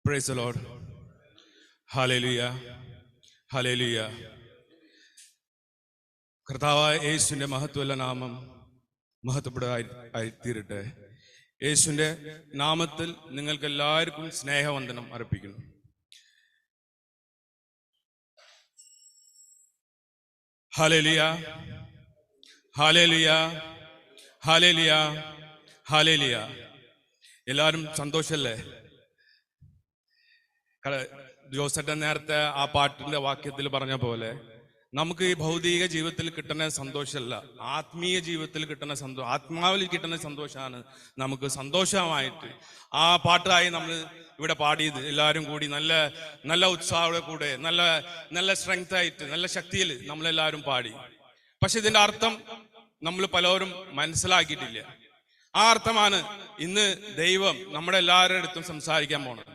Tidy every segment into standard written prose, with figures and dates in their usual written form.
Praise the Lord. Hallelujah, hallelujah. കർത്താവായ യേശുവിൻ്റെ മഹത്വമുള്ള നാമം മഹത്വപ്പെടുത്തായിത്തീരട്ടെ. യേശുവിൻ്റെ നാമത്തിൽ നിങ്ങൾക്ക് എല്ലാവർക്കും സ്നേഹവന്ദനം അർപ്പിക്കുന്നു. Hallelujah, hallelujah, hallelujah, hallelujah. എല്ലാവരും സന്തോഷല്ലേ? ജോസേട്ടൻ നേരത്തെ ആ പാട്ടിന്റെ വാക്യത്തിൽ പറഞ്ഞ പോലെ നമുക്ക് ഈ ഭൗതിക ജീവിതത്തിൽ കിട്ടുന്ന സന്തോഷമല്ല, ആത്മീയ ജീവിതത്തിൽ കിട്ടുന്ന സന്തോഷം, ആത്മാവിൽ കിട്ടുന്ന സന്തോഷമാണ് നമുക്ക് സന്തോഷമായിട്ട് ആ പാട്ടായി നമ്മൾ ഇവിടെ പാടിയത്. എല്ലാവരും കൂടി നല്ല നല്ല ഉത്സാഹത്തോടെ കൂടെ നല്ല നല്ല സ്ട്രെങ്ത് ആയിട്ട് നല്ല ശക്തിയിൽ നമ്മളെല്ലാവരും പാടി. പക്ഷെ ഇതിന്റെ അർത്ഥം നമ്മൾ പലരും മനസ്സിലാക്കിയിട്ടില്ല. ആ അർത്ഥമാണ് ഇന്ന് ദൈവം നമ്മുടെ എല്ലാവരുടെ അടുത്തും സംസാരിക്കാൻ പോണത്.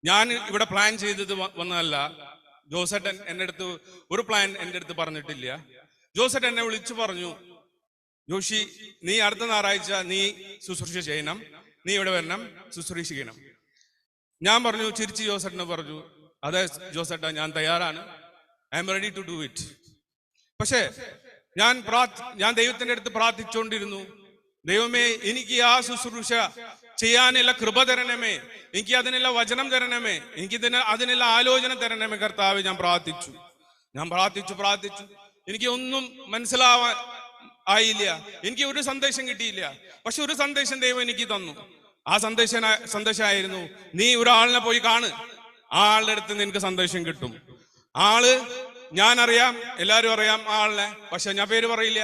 ഞാൻ ഇവിടെ പ്ലാൻ ചെയ്തത് വന്നതല്ല. ജോസേട്ടൻ എൻ്റെ അടുത്ത് ഒരു പ്ലാൻ എൻ്റെ അടുത്ത് പറഞ്ഞിട്ടില്ല. ജോസേട്ടൻ എന്നെ വിളിച്ചു പറഞ്ഞു, ജോഷി നീ അടുത്ത ഞായറാഴ്ച നീ ശുശ്രൂഷ ചെയ്യണം, നീ ഇവിടെ വരണം, ശുശ്രൂഷിക്കണം. ഞാൻ പറഞ്ഞു, ചിരിച്ച് ജോസേട്ടനെ പറഞ്ഞു, അതെ ജോസേട്ട ഞാൻ തയ്യാറാണ്, I am ready to do it. പക്ഷേ ഞാൻ ദൈവത്തിന്റെ അടുത്ത് പ്രാർത്ഥിച്ചുകൊണ്ടിരുന്നു, ദൈവമേ എനിക്ക് ആ ശുശ്രൂഷ ചെയ്യാനുള്ള കൃപ തരണമേ, എനിക്ക് അതിനുള്ള വചനം തരണമേ, എനിക്ക് അതിനുള്ള ആലോചന തരണമേ കർത്താവ്. ഞാൻ പ്രാർത്ഥിച്ചു. എനിക്ക് ഒന്നും മനസ്സിലാവാൻ ആയില്ല, എനിക്ക് ഒരു സന്ദേശം കിട്ടിയില്ല. പക്ഷെ ഒരു സന്ദേശം ദൈവം എനിക്ക് തന്നു. ആ സന്ദേശമായിരുന്നു, നീ ഒരാളിനെ പോയി കാണ്, ആ ആളുടെ അടുത്ത് നിനക്ക് സന്ദേശം കിട്ടും. ആള് ഞാൻ അറിയാം, എല്ലാവരും അറിയാം ആ ആളിനെ, പക്ഷെ ഞാൻ പേര് പറയില്ല.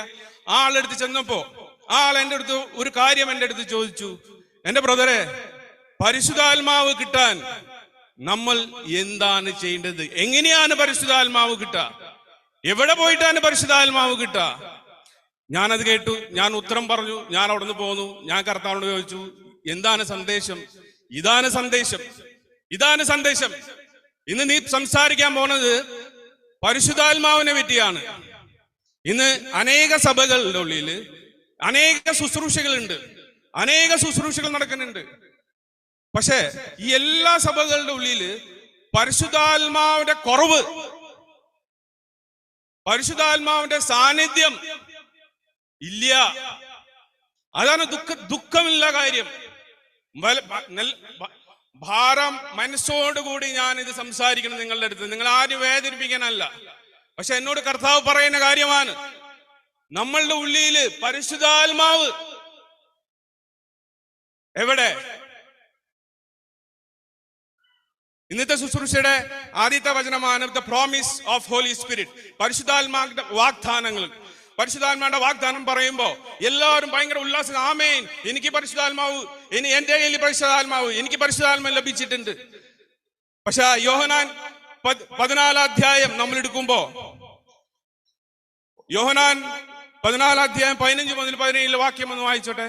ആ ആളുടെ അടുത്ത് ചെന്നപ്പോ ആ ആൾ എൻ്റെ അടുത്ത് ഒരു കാര്യം എൻ്റെ അടുത്ത് ചോദിച്ചു, എന്റെ ബ്രദറെ, പരിശുദ്ധാത്മാവ് കിട്ടാൻ നമ്മൾ എന്താണ് ചെയ്യേണ്ടത്? എങ്ങനെയാണ് പരിശുദ്ധാത്മാവ് കിട്ടുക? എവിടെ പോയിട്ടാണ് പരിശുദ്ധാത്മാവ് കിട്ടുക? ഞാനത് കേട്ടു, ഞാൻ ഉത്തരം പറഞ്ഞു, ഞാൻ അവിടുന്ന് പോന്നു. ഞാൻ കർത്താവിനോട് ചോദിച്ചു, എന്താണ് സന്ദേശം? ഇതാണ് സന്ദേശം. ഇന്ന് നീ സംസാരിക്കാൻ പോണത് പരിശുദ്ധാത്മാവിനെ പറ്റിയാണ്. ഇന്ന് അനേക സഭകളുടെ ഉള്ളിൽ അനേക ശുശ്രൂഷകളുണ്ട്, അനേക ശുശ്രൂഷകൾ നടക്കുന്നുണ്ട്. പക്ഷെ ഈ എല്ലാ സഭകളുടെ ഉള്ളിൽ പരിശുദ്ധാത്മാവിന്റെ കുറവ്, പരിശുദ്ധാത്മാവിന്റെ സാന്നിധ്യം ഇല്ല. അതാണ് ദുഃഖമില്ല കാര്യം. ഭാരം മനസ്സോടുകൂടി ഞാൻ ഇത് സംസാരിക്കണം നിങ്ങളുടെ അടുത്ത്. നിങ്ങൾ ആരും വേദനിപ്പിക്കാനല്ല, പക്ഷെ എന്നോട് കർത്താവ് പറയുന്ന കാര്യമാണ്, നമ്മളുടെ ഉള്ളില് പരിശുദ്ധാത്മാവ് എവിടെ? ഇന്നത്തെ ശുശ്രൂഷയുടെ ആദ്യത്തെ വചനമാണ് the promise of Holy Spirit. പരിശുദ്ധാത്മാവിന്റെ വാഗ്ദാനങ്ങൾ. പരിശുദ്ധാത്മാവിന്റെ വാഗ്ദാനം പറയുമ്പോ എല്ലാവരും ഭയങ്കര ഉല്ലാസം, ആമേൻ, എനിക്ക് പരിശുദ്ധാത്മാവ്, എന്റെ കയ്യിൽ പരിശുദ്ധാത്മാവ്, എനിക്ക് പരിശുദ്ധാത്മാവ് ലഭിച്ചിട്ടുണ്ട്. പക്ഷെ യോഹന്നാൻ 14 അധ്യായം നമ്മൾ എടുക്കുമ്പോ, യോഹന്നാൻ 14 അധ്യായം 15 മുതൽ 17 വാക്യം ഒന്ന് വായിച്ചോട്ടെ.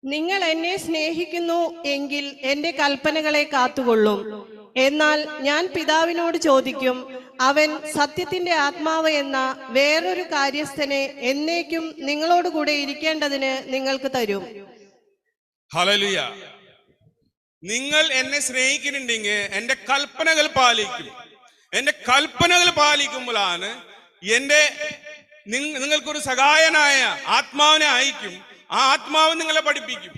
നിങ്ങൾ എന്നെ സ്നേഹിക്കുന്നു എങ്കിൽ എന്റെ കൽപ്പനകളെ കാത്തുകൊള്ളും. എന്നാൽ ഞാൻ പിതാവിനോട് ചോദിക്കും, അവൻ സത്യത്തിന്റെ ആത്മാവ് എന്ന വേറൊരു കാര്യസ്ഥനെ എന്നേക്കും നിങ്ങളോട് കൂടെ ഇരിക്കേണ്ടതിന് നിങ്ങൾക്ക് തരും. ഹല്ലേലൂയ. നിങ്ങൾ എന്നെ സ്നേഹിക്കുന്നുണ്ടെങ്കിൽ എന്റെ കൽപ്പനകൾ പാലിക്കും. എന്റെ കൽപ്പനകൾ പാലിക്കുമ്പോഴാണ് നിങ്ങൾക്കൊരു സഹായനായ ആത്മാവിനെ അയക്കും. ആ ആത്മാവ് നിങ്ങളെ പഠിപ്പിക്കും.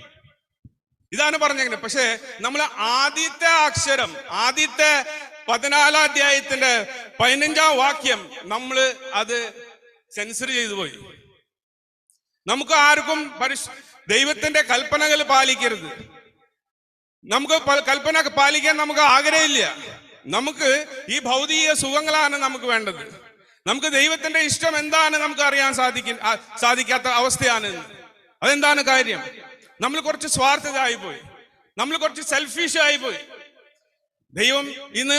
ഇതാണ് പറഞ്ഞത്. പക്ഷെ നമ്മൾ ആദ്യത്തെ അക്ഷരം, ആദ്യത്തെ 14 അധ്യായത്തിന്റെ 15 വാക്യം നമ്മൾ അത് സെൻസർ ചെയ്തു പോയി. നമുക്ക് ആർക്കും ദൈവത്തിന്റെ കൽപ്പനകൾ പാലിക്കരുത്. നമുക്ക് കൽപ്പന പാലിക്കാൻ നമുക്ക് ആഗ്രഹമില്ല. നമുക്ക് ഈ ഭൗതിക സുഖങ്ങളാണ് നമുക്ക് വേണ്ടത്. നമുക്ക് ദൈവത്തിന്റെ ഇഷ്ടം എന്താണ് നമുക്ക് അറിയാൻ സാധിക്കാത്ത അവസ്ഥയാണ്. അതെന്താണ് കാര്യം? നമ്മൾ കുറച്ച് സ്വാർത്ഥരായിപ്പോയി, നമ്മൾ കുറച്ച് സെൽഫിഷ് ആയിപ്പോയി. ദൈവം ഇന്ന്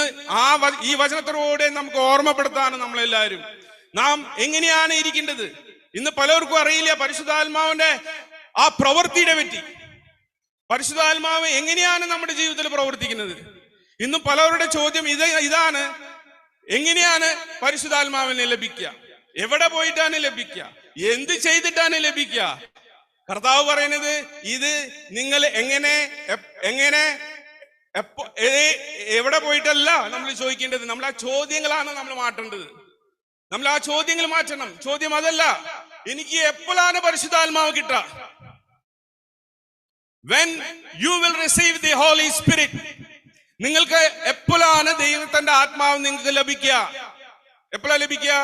ഈ വചനത്തോടെ നമുക്ക് ഓർമ്മപ്പെടുത്താണ് നമ്മളെല്ലാവരും നാം എങ്ങനെയാണ് ഇരിക്കേണ്ടത്. ഇന്ന് പലർക്കും അറിയില്ല പരിശുദ്ധാത്മാവിന്റെ ആ പ്രവൃത്തിയുടെ പറ്റി. പരിശുദ്ധാത്മാവ് എങ്ങനെയാണ് നമ്മുടെ ജീവിതത്തിൽ പ്രവർത്തിക്കുന്നത്? ഇന്നും പലവരുടെ ചോദ്യം ഇതാണ്, എങ്ങനെയാണ് പരിശുദ്ധാത്മാവിനെ ലഭിക്കുക? എവിടെ പോയിട്ടാണ് ലഭിക്കുക? എന്ത് ചെയ്തിട്ടാണ് ലഭിക്കുക? കർത്താവ് പറയുന്നത് ഇത് നിങ്ങൾ എങ്ങനെ എവിടെ പോയിട്ടല്ല നമ്മൾ ചോദിക്കേണ്ടത്. നമ്മൾ ആ ചോദ്യങ്ങളാണ് നമ്മൾ മാറ്റേണ്ടത്. നമ്മൾ ആ ചോദ്യങ്ങൾ മാറ്റണം. ചോദ്യം അതല്ല എനിക്ക് എപ്പോഴാണ് പരിശുദ്ധാത്മാവ് കിട്ടുക. when you will receive the Holy Spirit, നിങ്ങൾക്ക് എപ്പോഴാണ് ദൈവത്തിന്റെ ആത്മാവ് നിങ്ങൾക്ക് ലഭിക്കുക? എപ്പോഴാണ് ലഭിക്കുക?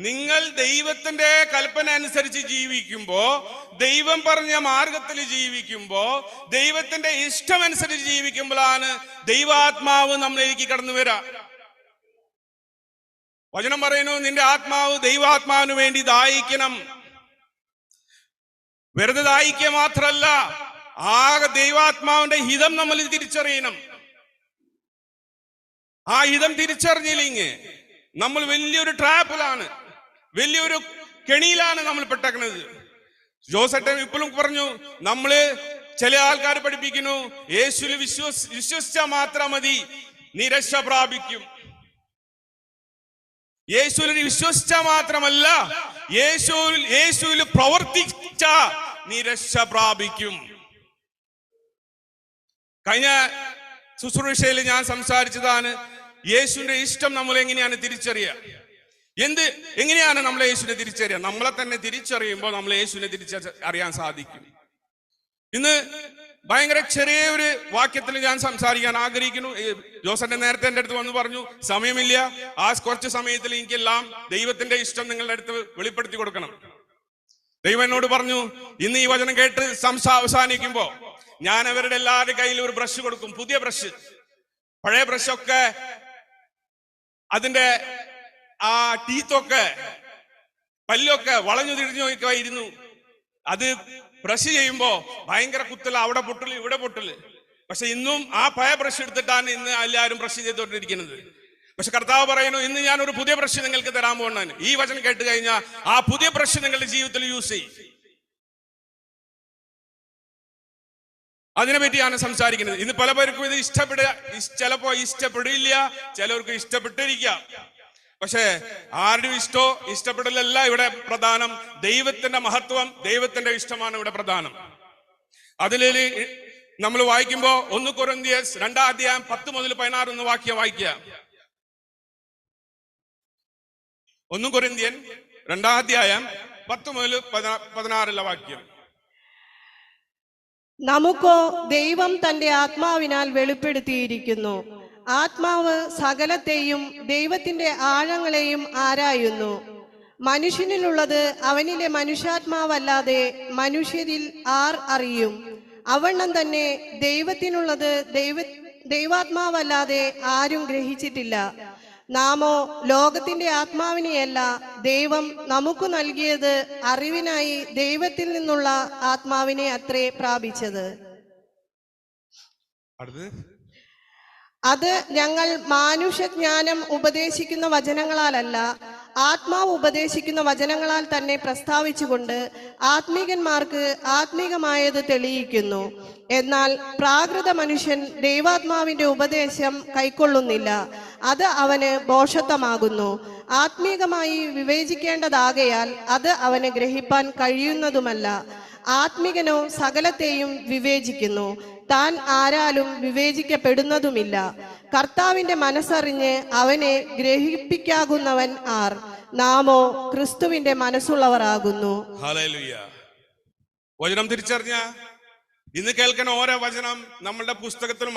നിങ്ങൾ ദൈവത്തിന്റെ കൽപ്പന അനുസരിച്ച് ജീവിക്കുമ്പോ, ദൈവം പറഞ്ഞ മാർഗത്തിൽ ജീവിക്കുമ്പോ, ദൈവത്തിന്റെ ഇഷ്ടമനുസരിച്ച് ജീവിക്കുമ്പോഴാണ് ദൈവാത്മാവ് നമ്മളിലേക്ക് കടന്നു വരാ. വചനം പറയുന്നു, നിന്റെ ആത്മാവ് ദൈവാത്മാവിന് വേണ്ടി ദാഹിക്കണം. വെറുതെ ദാഹിക്കുക മാത്രല്ല, ആകെ ദൈവാത്മാവിന്റെ ഹിതം നമ്മൾ തിരിച്ചറിയണം. ആ ഹിതം തിരിച്ചറിഞ്ഞില്ലെങ്കിൽ നമ്മൾ വലിയൊരു ട്രാപ്പിലാണ്, വലിയൊരു കെണിയിലാണ് നമ്മൾ പെട്ടേക്കുന്നത്. ജോസേട്ടൻ ഇപ്പോഴും പറഞ്ഞു, നമ്മള് ചില ആൾക്കാർ പഠിപ്പിക്കുന്നു യേശുവിൽ വിശ്വസിച്ചാൽ മാത്രം മതി നീ രക്ഷ പ്രാപിക്കും. യേശുവിൽ വിശ്വസിച്ചാൽ മാത്രമല്ല, യേശുവിൽ പ്രവർത്തിച്ച നീ രക്ഷ പ്രാപിക്കും. കഴിഞ്ഞ ശുശ്രൂഷയിൽ ഞാൻ സംസാരിച്ചതാണ് യേശുവിന്റെ ഇഷ്ടം നമ്മൾ എങ്ങനെയാണ് തിരിച്ചറിയുക. എങ്ങനെയാണ് നമ്മൾ യേശുവിനെ തിരിച്ചറിയുക? നമ്മളെ തന്നെ തിരിച്ചറിയുമ്പോൾ നമ്മൾ യേശുവിനെ തിരിച്ചറിയാൻ സാധിക്കും. ഇന്ന് ഭയങ്കര ചെറിയ ഒരു വാക്യത്തിൽ ഞാൻ സംസാരിക്കാൻ ആഗ്രഹിക്കുന്നു. ജോസന്റെ നേരത്തെ എൻ്റെ അടുത്ത് വന്ന് പറഞ്ഞു, സമയമില്ല, ആ കുറച്ച് സമയത്തിൽ എനിക്കെല്ലാം ദൈവത്തിന്റെ ഇഷ്ടം നിങ്ങളുടെ അടുത്ത് വെളിപ്പെടുത്തി കൊടുക്കണം. ദൈവം എന്നോട് പറഞ്ഞു, ഇന്ന് ഈ വചനം കേട്ട് അവസാനിക്കുമ്പോ ഞാൻ അവരുടെ എല്ലാവരുടെ കയ്യിൽ ഒരു ബ്രഷ് കൊടുക്കും, പുതിയ ബ്രഷ്. പഴയ ബ്രഷൊക്കെ അതിന്റെ ആ ടീത്തൊക്കെ പല്ലൊക്കെ വളഞ്ഞു തിരിഞ്ഞു അത് ബ്രഷ് ചെയ്യുമ്പോ ഭയങ്കര കുത്തല, അവിടെ പൊട്ടല് ഇവിടെ പൊട്ടല്. പക്ഷെ ഇന്നും ആ പഴയ ബ്രഷ് എടുത്തിട്ടാണ് ഇന്ന് എല്ലാവരും ബ്രഷ് ചെയ്തുകൊണ്ടിരിക്കുന്നത്. പക്ഷെ കർത്താവ് പറയുന്നു, ഇന്ന് ഞാൻ ഒരു പുതിയ ബ്രഷ് നിങ്ങൾക്ക് തരാൻ പോകുന്നതാണ്. ഈ വചനം കേട്ട് കഴിഞ്ഞാൽ ആ പുതിയ ബ്രഷ് നിങ്ങളുടെ ജീവിതത്തിൽ യൂസ് ചെയ്യും. അതിനെ പറ്റിയാണ് സംസാരിക്കുന്നത്. ഇന്ന് പല പേർക്കും ഇത് ചിലപ്പോ ഇഷ്ടപ്പെടില്ല, ചിലർക്ക് ഇഷ്ടപ്പെട്ടിരിക്കാം. പക്ഷേ ആരുടെ ഇഷ്ടപ്പെടലല്ല ഇവിടെ പ്രധാനം. ദൈവത്തിന്റെ മഹത്വം, ദൈവത്തിന്റെ ഇഷ്ടമാണ് ഇവിടെ പ്രധാനം. അതിൽ നമ്മൾ വായിക്കുമ്പോ 1 കൊരിന്ത്യർ 2-ാം അധ്യായം 10 മുതൽ 16 വാക്യം വായിക്കുക. 1 കൊരിന്ത്യർ 2-ാം അധ്യായം 10 മുതൽ 16 വാക്യം. നമുക്കോ ദൈവം തന്റെ ആത്മാവിനാൽ വെളിപ്പെടുത്തിയിരിക്കുന്നു. ആത്മാവ് സകലത്തെയും ദൈവത്തിന്റെ ആഴങ്ങളെയും ആരായുന്നു. മനുഷ്യനിലുള്ളത് അവനിലെ മനുഷ്യാത്മാവല്ലാതെ മനുഷ്യരിൽ ആർ അറിയും? അവണ്ണം തന്നെ ദൈവത്തിനുള്ളത് ദൈവാത്മാവല്ലാതെ ആരും ഗ്രഹിച്ചിട്ടില്ല. നാമോ ലോകത്തിന്റെ ആത്മാവിനെയല്ല, ദൈവം നമുക്ക് നൽകിയത് അറിവിനായി ദൈവത്തിൽ നിന്നുള്ള ആത്മാവിനെ അത്രേ പ്രാപിച്ചത്. അത് ഞങ്ങൾ മാനുഷജ്ഞാനം ഉപദേശിക്കുന്ന വചനങ്ങളാലല്ല, ആത്മാവ് ഉപദേശിക്കുന്ന വചനങ്ങളാൽ തന്നെ പ്രസ്താവിച്ചുകൊണ്ട് ആത്മീകന്മാർക്ക് ആത്മീകമായത് തെളിയിക്കുന്നു. എന്നാൽ പ്രാകൃത മനുഷ്യൻ ദൈവാത്മാവിന്റെ ഉപദേശം കൈക്കൊള്ളുന്നില്ല, അത് അവന് ഭോഷത്വമാകുന്നു. ആത്മീകമായി വിവേചിക്കേണ്ടതാകയാൽ അത് അവന് ഗ്രഹിപ്പാൻ കഴിയുന്നതുമല്ല. ആത്മികനോ സകലത്തെയും വിവേചിക്കുന്നു, താൻ ആരാലും വിവേചിക്കപ്പെടുന്നതുമില്ല. കർത്താവിന്റെ മനസ്സറിഞ്ഞ് അവനെ ഗ്രഹിപ്പിക്കാകുന്നവൻ ആർ? നാമോ ക്രിസ്തുവിന്റെ മനസ്സുള്ളവർ ആകുന്നു. ഹല്ലേലൂയ. വചനം തിരിച്ചറിഞ്ഞ ഇന്ന് കേൾക്കുന്ന ഓരോ വചനം നമ്മളുടെ പുസ്തകത്തിൽ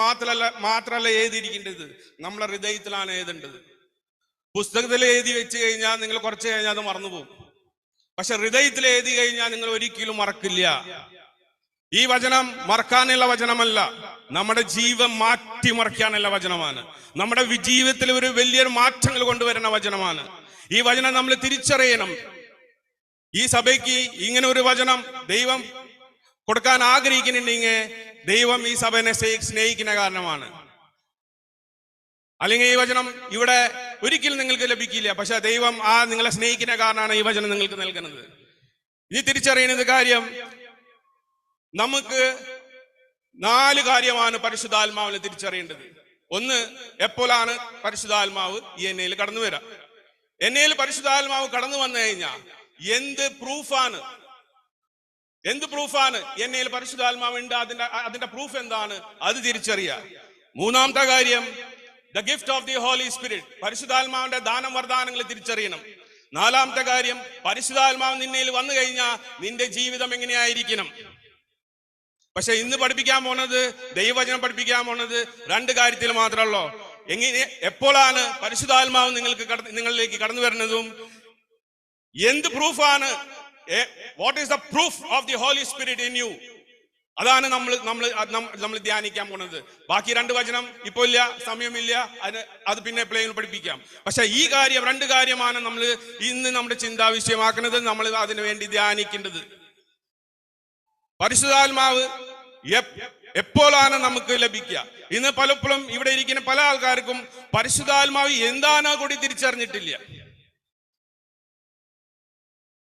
മാത്രമല്ല എഴുതിയിരിക്കേണ്ടത്, നമ്മളെ ഹൃദയത്തിലാണ് എഴുതേണ്ടത്. പുസ്തകത്തിൽ എഴുതി വെച്ച് കഴിഞ്ഞാൽ നിങ്ങൾ കുറച്ച് കഴിഞ്ഞാൽ അത് മറന്നുപോകും. പക്ഷെ ഹൃദയത്തിൽ എഴുതി കഴിഞ്ഞാൽ നിങ്ങൾ ഒരിക്കലും മറക്കില്ല. ഈ വചനം മറക്കാനുള്ള വചനമല്ല, നമ്മുടെ ജീവൻ മാറ്റിമറിക്കാനുള്ള വചനമാണ്. നമ്മുടെ ജീവിതത്തിൽ ഒരു വലിയൊരു മാറ്റങ്ങൾ കൊണ്ടുവരുന്ന വചനമാണ്. ഈ വചനം നമ്മൾ തിരിച്ചറിയണം. ഈ സഭയ്ക്ക് ഇങ്ങനെ ഒരു വചനം ദൈവം കൊടുക്കാൻ ആഗ്രഹിക്കുന്നുണ്ടെങ്കിൽ ദൈവം ഈ സഭയെ സ്നേഹിക്കുന്ന കാരണമാണ്. അല്ലെങ്കിൽ ഈ വചനം ഇവിടെ ഒരിക്കലും നിങ്ങൾക്ക് ലഭിക്കില്ല. പക്ഷെ ദൈവം നിങ്ങളെ സ്നേഹിക്കുന്ന കാരണമാണ് ഈ വചനം നിങ്ങൾക്ക് നൽകുന്നത്. ഇനി തിരിച്ചറിയുന്നത് കാര്യം, നമുക്ക് 4 കാര്യമാണ് പരിശുദ്ധാത്മാവിനെ തിരിച്ചറിയേണ്ടത്. ഒന്ന്, എപ്പോഴാണ് പരിശുദ്ധാത്മാവ് ഈ എന്നയിൽ കടന്നു വരാം. എന്നയിൽ പരിശുദ്ധാത്മാവ് കടന്നു വന്നു കഴിഞ്ഞാൽ എന്ത് പ്രൂഫാണ്? എന്ത് പ്രൂഫാണ്? എന്നിൽ പരിശുദ്ധാത്മാവുണ്ട്. അതിന്റെ പ്രൂഫ് എന്താണ്? അത് തിരിച്ചറിയുക. മൂന്നാമത്തെ കാര്യം, the gift of the holy Spirit, പരിശുദ്ധാത്മാവിന്റെ ദാനം വരദാനങ്ങൾ തിരിച്ചറിയണം. നാലാമത്തെ കാര്യം, പരിശുദ്ധാത്മാവ് നിന്നിൽ വന്നു കഴിഞ്ഞാൽ നിന്റെ ജീവിതം എങ്ങനെയായിരിക്കണം. പക്ഷെ ഇന്ന് പഠിപ്പിക്കാൻ പോണത്, ദൈവവചനം പഠിപ്പിക്കാൻ പോണത് രണ്ട് കാര്യത്തിൽ മാത്രമല്ലോ. എപ്പോഴാണ് പരിശുദ്ധാത്മാവ് നിങ്ങളിലേക്ക് കടന്നു വരുന്നതും എന്ത് പ്രൂഫാണ്, what is the proof of the holy spirit in you, അതാണ് നമ്മൾ ധ്യാനിക്കാൻ പോണത്. ബാക്കി രണ്ട് വചനം ഇപ്പൊ ഇല്ല, സമയമില്ല, അത് പിന്നെ എപ്പോഴെങ്കിലും പഠിപ്പിക്കാം. പക്ഷെ ഈ കാര്യം, രണ്ട് കാര്യമാണ് നമ്മൾ ഇന്ന് നമ്മുടെ ചിന്താ വിഷയമാക്കുന്നത്, നമ്മൾ അതിനു വേണ്ടി ധ്യാനിക്കേണ്ടത്. പരിശുദ്ധാത്മാവ് എപ്പോഴാണ് നമുക്ക് ലഭിക്കുക? ഇന്ന് പലപ്പോഴും ഇവിടെ ഇരിക്കുന്ന പല ആൾക്കാർക്കും പരിശുദ്ധാത്മാവ് എന്താണോ കൂടി തിരിച്ചറിഞ്ഞിട്ടില്ല.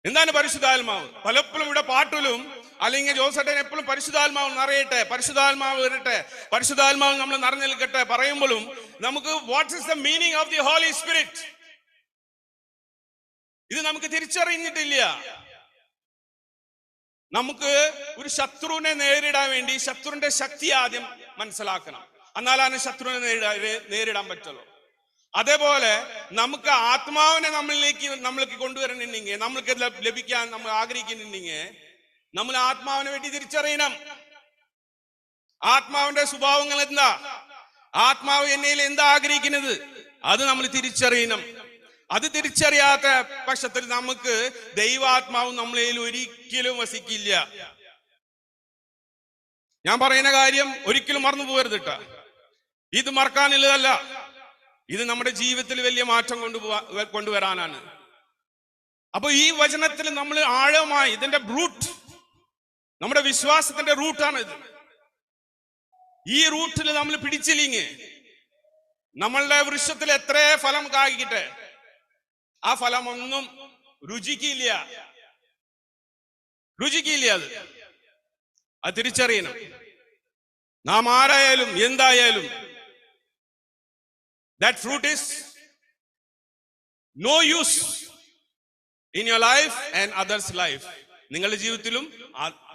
എന്താണ് പരിശുദ്ധാത്മാവ്? പലപ്പോഴും ഇവിടെ പാട്ടിലും അല്ലെങ്കിൽ ജോസേട്ടൻ എപ്പോഴും പരിശുദ്ധാത്മാവ് നിറയട്ടെ, പരിശുദ്ധാത്മാവ് വരട്ടെ, പരിശുദ്ധാത്മാവ് നമ്മൾ നിറഞ്ഞു നിൽക്കട്ടെ പറയുമ്പോഴും നമുക്ക് what is the meaning of the holy Spirit, ഇത് നമുക്ക് തിരിച്ചറിഞ്ഞിട്ടില്ല. നമുക്ക് ഒരു ശത്രുവിനെ നേരിടാൻ വേണ്ടി ശത്രുവിന്റെ ശക്തി ആദ്യം മനസ്സിലാക്കണം, എന്നാലാണ് ശത്രുവിനെ നേരിടാൻ പറ്റുള്ളൂ. അതേപോലെ നമുക്ക് ആത്മാവിനെ നമ്മൾക്ക് കൊണ്ടുവരണമെങ്കിൽ, നമ്മൾക്ക് ലഭിക്കാൻ നമ്മൾ ആഗ്രഹിക്കുന്നുണ്ടെങ്കിൽ നമ്മൾ ആത്മാവിനെ വേണ്ടി തിരിച്ചറിയണം. ആത്മാവിന്റെ സ്വഭാവങ്ങൾ എന്താ, ആത്മാവ് എന്നിൽ എന്താ ആഗ്രഹിക്കുന്നത്, അത് നമ്മൾ തിരിച്ചറിയണം. അത് തിരിച്ചറിയാത്ത പക്ഷത്തിൽ നമുക്ക് ദൈവാത്മാവ് നമ്മളിൽ ഒരിക്കലും വസിക്കില്ല. ഞാൻ പറയുന്ന കാര്യം ഒരിക്കലും മറന്നു പോകരുത് കേട്ടോ. ഇത് മറക്കാനുള്ളതല്ല, ഇത് നമ്മുടെ ജീവിതത്തിൽ വലിയ മാറ്റം കൊണ്ടുവരാനാണ്. അപ്പൊ ഈ വചനത്തിൽ നമ്മൾ ആഴമായി ഇതിന്റെ റൂട്ട്, നമ്മുടെ വിശ്വാസത്തിന്റെ റൂട്ടാണ് ഇത്. ഈ റൂട്ടിൽ നമ്മൾ പിടിച്ചില്ലെങ്കിൽ നമ്മളുടെ വൃക്ഷത്തിൽ എത്ര ഫലം കായ്ക്കട്ടെ, ആ ഫലം ഒന്നും രുചിക്കില്ല. അത് തിരിച്ചറിയണം. നാം ആരായാലും എന്തായാലും that fruit is no use in your life and others life, നിങ്ങളുടെ ജീവിതത്തിലും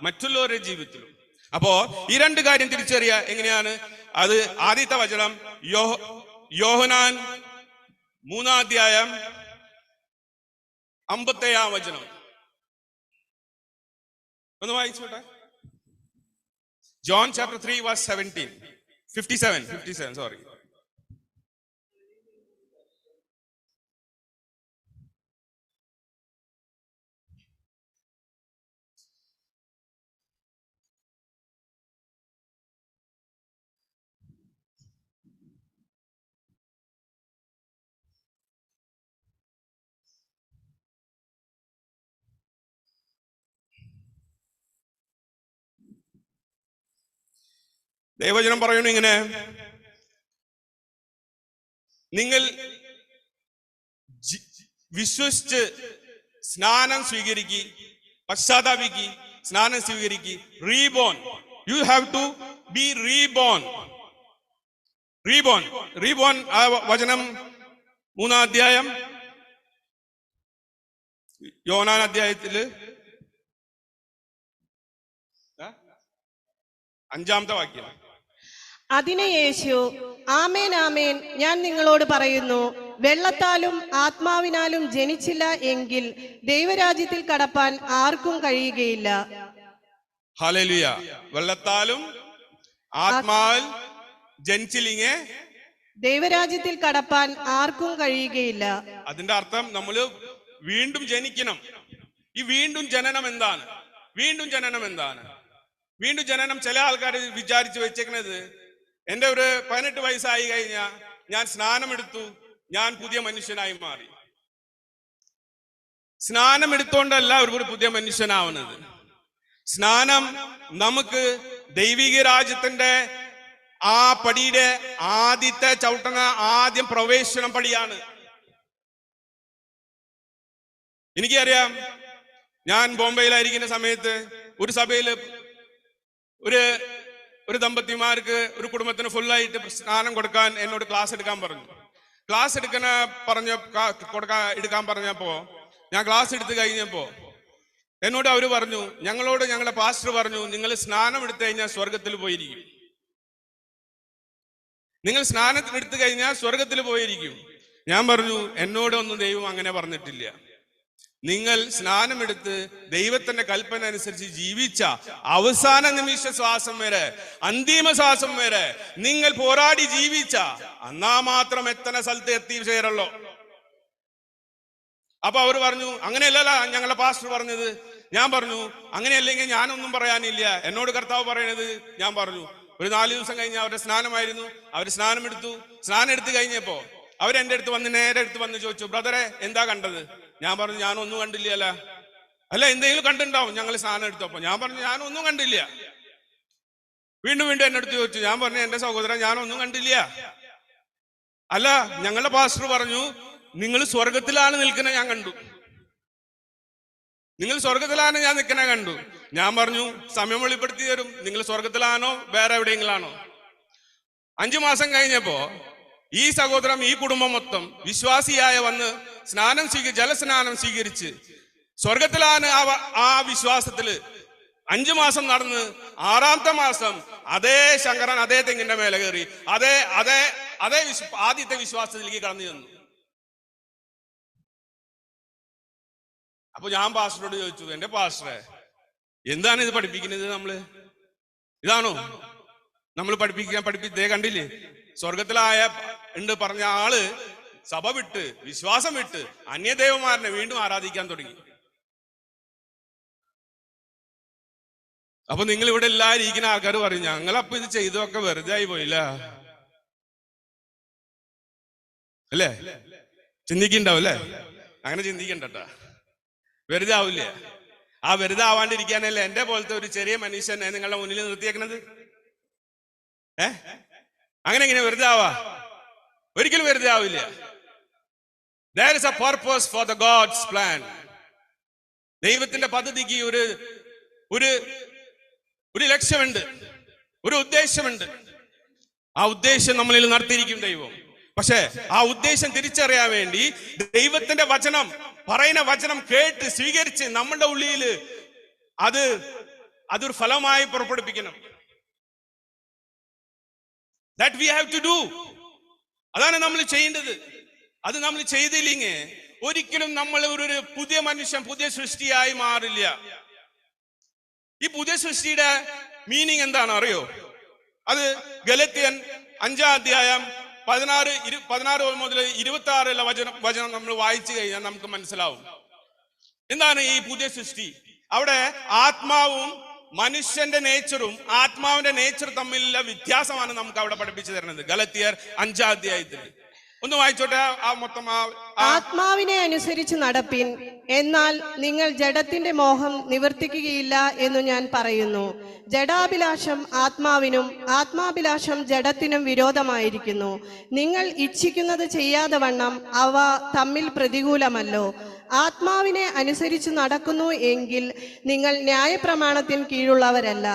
മറ്റുള്ളവരുടെ ജീവിതത്തിലും. അപ്പോ ഈ രണ്ട് കാര്യം തിരിച്ചറിയുക എങ്ങനെയാണ്? അത് ആദ്യത്തെ വചനം യോഹന്നാൻ 3-ാം അധ്യായം 57-ാം വചനം ഒന്ന് വായിച്ചോട്ടെ. John chapter 3 verse 17, 57 sorry. ദൈവവചനം പറയുന്നു ഇങ്ങനെ, നിങ്ങൾ വിശ്വസിച്ച് സ്നാനം സ്വീകരിക്കി, പശ്ചാത്താപിക്കി, സ്നാനം സ്വീകരിക്കി. Reborn, you have to be reborn. ആ വചനം 3-ാം അധ്യായം യോഹന്നാൻ അധ്യായത്തില് 5-ാമത്തെ വാക്യം. അതിന് യേശു, ആമേൻ ആമേൻ ഞാൻ നിങ്ങളോട് പറയുന്നു, വെള്ളത്താലും ആത്മാവിനാലും ജനിച്ചില്ല എങ്കിൽ ദൈവരാജ്യത്തിൽ കടപ്പാൻ ആർക്കും കഴിയുകയില്ല. ഹല്ലേലൂയ. വെള്ളത്താലും ആത്മാവിൽ ജനിച്ചില്ലെങ്കിൽ ദൈവരാജ്യത്തിൽ കടപ്പാൻ ആർക്കും കഴിയുകയില്ല. അതിന്റെ അർത്ഥം നമ്മൾ വീണ്ടും ജനിക്കണം. ഈ വീണ്ടും ജനനം എന്താണ്? വീണ്ടും ജനനം ചില ആൾക്കാർ വിചാരിച്ചു വെച്ചേക്കുന്നത്, എന്റെ ഒരു 18 വയസ്സായി കഴിഞ്ഞാൽ ഞാൻ സ്നാനമെടുത്തു, ഞാൻ പുതിയ മനുഷ്യനായി മാറി. സ്നാനം എടുത്തോണ്ടല്ല ഒരു പുതിയ മനുഷ്യനാവുന്നത്. സ്നാനം നമുക്ക് ദൈവിക രാജ്യത്തിന്റെ ആ പടിയുടെ ആദ്യത്തെ ആദ്യം പ്രവേശനം പടിയാണ്. എനിക്കറിയാം, ഞാൻ ബോംബെയിലായിരിക്കുന്ന സമയത്ത് ഒരു സഭയില് ഒരു ദമ്പതിമാർക്ക്, ഒരു കുടുംബത്തിന് ഫുള്ളായിട്ട് സ്നാനം കൊടുക്കാൻ എന്നോട് ക്ലാസ് എടുക്കാൻ പറഞ്ഞു. എടുക്കാൻ പറഞ്ഞപ്പോ ഞാൻ ക്ലാസ് എടുത്ത് കഴിഞ്ഞപ്പോ എന്നോട് അവര് പറഞ്ഞു, ഞങ്ങളോട് ഞങ്ങളുടെ പാസ്റ്റർ പറഞ്ഞു, നിങ്ങൾ സ്നാനം എടുത്തു കഴിഞ്ഞാൽ സ്വർഗത്തിൽ പോയിരിക്കും. നിങ്ങൾ സ്നാനം എടുത്തു കഴിഞ്ഞാൽ സ്വർഗത്തിൽ പോയിരിക്കും. ഞാൻ പറഞ്ഞു, എന്നോടൊന്നും ദൈവം അങ്ങനെ പറഞ്ഞിട്ടില്ല. നിങ്ങൾ സ്നാനമെടുത്ത് ദൈവത്തിന്റെ കൽപ്പന അനുസരിച്ച് ജീവിച്ച അവസാന നിമിഷ ശ്വാസം വരെ, അന്തിമ ശ്വാസം വരെ നിങ്ങൾ പോരാടി ജീവിച്ച എന്നാ മാത്രം എത്തന സ്ഥലത്ത് എത്തി ചേരുള്ളൂ. അപ്പൊ അവർ പറഞ്ഞു, അങ്ങനെയല്ലല്ല ഞങ്ങളുടെ പാസ്റ്റർ പറഞ്ഞത്. ഞാൻ പറഞ്ഞു, അങ്ങനെയല്ലെങ്കിൽ ഞാനൊന്നും പറയാനില്ല. എന്നോട് കർത്താവ് പറയണത് ഞാൻ പറഞ്ഞു. ഒരു 4 ദിവസം കഴിഞ്ഞ് അവരുടെ സ്നാനമായിരുന്നു. അവർ സ്നാനം എടുത്തു കഴിഞ്ഞപ്പോ അവരെന്റെ അടുത്ത് വന്ന് നേരെ അടുത്ത് വന്ന് ചോദിച്ചു, ബ്രദറെ എന്താ കണ്ടത്? ഞാൻ പറഞ്ഞു, ഞാനൊന്നും കണ്ടില്ല. അല്ല, എന്തെങ്കിലും കണ്ടിട്ടുണ്ടാവും ഞങ്ങൾ സ്നാനം എടുത്തപ്പോ. ഞാൻ പറഞ്ഞു, ഞാനൊന്നും കണ്ടില്ല. വീണ്ടും എന്നെ അടുത്ത് ചോദിച്ചു. ഞാൻ പറഞ്ഞു, എന്റെ സഹോദരൻ, ഞാനൊന്നും കണ്ടില്ല. അല്ല, ഞങ്ങളുടെ പാസ്റ്റർ പറഞ്ഞു, നിങ്ങൾ സ്വർഗത്തിലാണ് നിൽക്കുന്നത് ഞാൻ കണ്ടു. നിങ്ങൾ സ്വർഗത്തിലാണ് ഞാൻ നിൽക്കണ കണ്ടു. ഞാൻ പറഞ്ഞു, സമയം വെളിപ്പെടുത്തി തരും. നിങ്ങൾ സ്വർഗത്തിലാണോ വേറെ എവിടെയെങ്കിലാണോ? 5 മാസം കഴിഞ്ഞപ്പോ ഈ സഹോദരൻ, ഈ കുടുംബം മൊത്തം വിശ്വാസിയായ വന്ന് ജലസ്നാനം സ്വീകരിച്ച് സ്വർഗത്തിലാണ്. ആ വിശ്വാസത്തില് 5 മാസം നടന്ന് 6ാമത്തെ മാസം അതേ ശങ്കരൻ അതേ തെങ്ങിന്റെ മേലെ കയറി അതേ ആദ്യത്തെ വിശ്വാസത്തിലേക്ക് കടന്നു ചെന്നു. അപ്പൊ ഞാൻ പാസ്റ്ററോട് ചോദിച്ചു, എന്റെ പാസ്റ്ററെ, എന്താണ് ഇത് പഠിപ്പിക്കുന്നത്? ഇതാണോ നമ്മൾ പഠിപ്പിച്ചേ? കണ്ടില്ലേ, സ്വർഗത്തിലായ ഉണ്ട് പറഞ്ഞ ആള് സഭ വിട്ട്, വിശ്വാസം വിട്ട്, അന്യദേവന്മാരനെ വീണ്ടും ആരാധിക്കാൻ തുടങ്ങി. അപ്പൊ നിങ്ങൾ ഇവിടെ എല്ലാവരും ഇരിക്കുന്ന ആൾക്കാർ പറയും, ഞങ്ങളപ്പൊ ഇത് ചെയ്തതൊക്കെ വെറുതെ ആയി പോയില്ല അല്ലേ? ചിന്തിക്കണ്ടാവും അല്ലേ? അങ്ങനെ ചിന്തിക്കണ്ടട്ടാ, വെറുതെ ആവില്ല. ആ വെറുതെ ആവാണ്ടിരിക്കാനല്ലേ എന്റെ പോലത്തെ ഒരു ചെറിയ മനുഷ്യനെ നിങ്ങളുടെ മുന്നിൽ നിർത്തിയേക്കണത്. അങ്ങനെ എങ്ങനെ വെറുതെ ആവാ? ഒരിക്കലും വെറുതെ ആവില്ല. There is a purpose for the God's plan. ദൈവത്തിന്റെ പദ്ധതിക്ക് ഒരു ലക്ഷ്യമുണ്ട്, ഒരു ഉദ്ദേശമുണ്ട്. ആ ഉദ്ദേശം നമ്മളിൽ നടത്തിയിരിക്കും ദൈവം. പക്ഷെ ആ ഉദ്ദേശം തിരിച്ചറിയാൻ വേണ്ടി ദൈവത്തിന്റെ വചനം, പറയുന്ന വചനം കേട്ട് സ്വീകരിച്ച് നമ്മുടെ ഉള്ളിൽ അതൊരു ഫലമായി പുറപ്പെടുപ്പിക്കണം. That we have to do. അതാണ് നമ്മൾ ചെയ്യേണ്ടത്. അത് നമ്മൾ ചെയ്തില്ലെങ്കിൽ ഒരിക്കലും നമ്മൾ ഒരു പുതിയ മനുഷ്യൻ, പുതിയ സൃഷ്ടിയായി മാറില്ല. ഈ പുതിയ സൃഷ്ടിയുടെ മീനിങ് എന്താണ് അറിയോ? അത് ഗലത്യൻ 5-ാം അധ്യായം 16 മുതൽ 26 വചനം നമ്മൾ വായിച്ചു കഴിഞ്ഞാൽ നമുക്ക് മനസ്സിലാവും എന്താണ് ഈ പുതിയ സൃഷ്ടി. അവിടെ ആത്മാവും മനുഷ്യന്റെ നേച്ചറും ആത്മാവിന്റെ നേച്ചർ തമ്മിലുള്ള വ്യത്യാസമാണ് നമുക്ക് അവിടെ പഠിപ്പിച്ചു തരുന്നത്. ഗലത്യർ 5-ാം അധ്യായത്തിൽ ഒന്ന് വായിച്ചോട്ടെ. ആത്മാവിനെ അനുസരിച്ച് നടപ്പിൻ, എന്നാൽ നിങ്ങൾ ജഡത്തിന്റെ മോഹം നിവർത്തിക്കുകയില്ല എന്ന് ഞാൻ പറയുന്നു. ജഡാഭിലാഷം ആത്മാവിനും ആത്മാഭിലാഷം ജഡത്തിനും വിരോധമായിരിക്കുന്നു. നിങ്ങൾ ഇച്ഛിക്കുന്നത് ചെയ്യാതെ വണ്ണം അവ തമ്മിൽ പ്രതികൂലമല്ലോ. ആത്മാവിനെ അനുസരിച്ച് നടക്കുന്നു എങ്കിൽ നിങ്ങൾ ന്യായപ്രമാണത്തിന് കീഴുള്ളവരല്ല.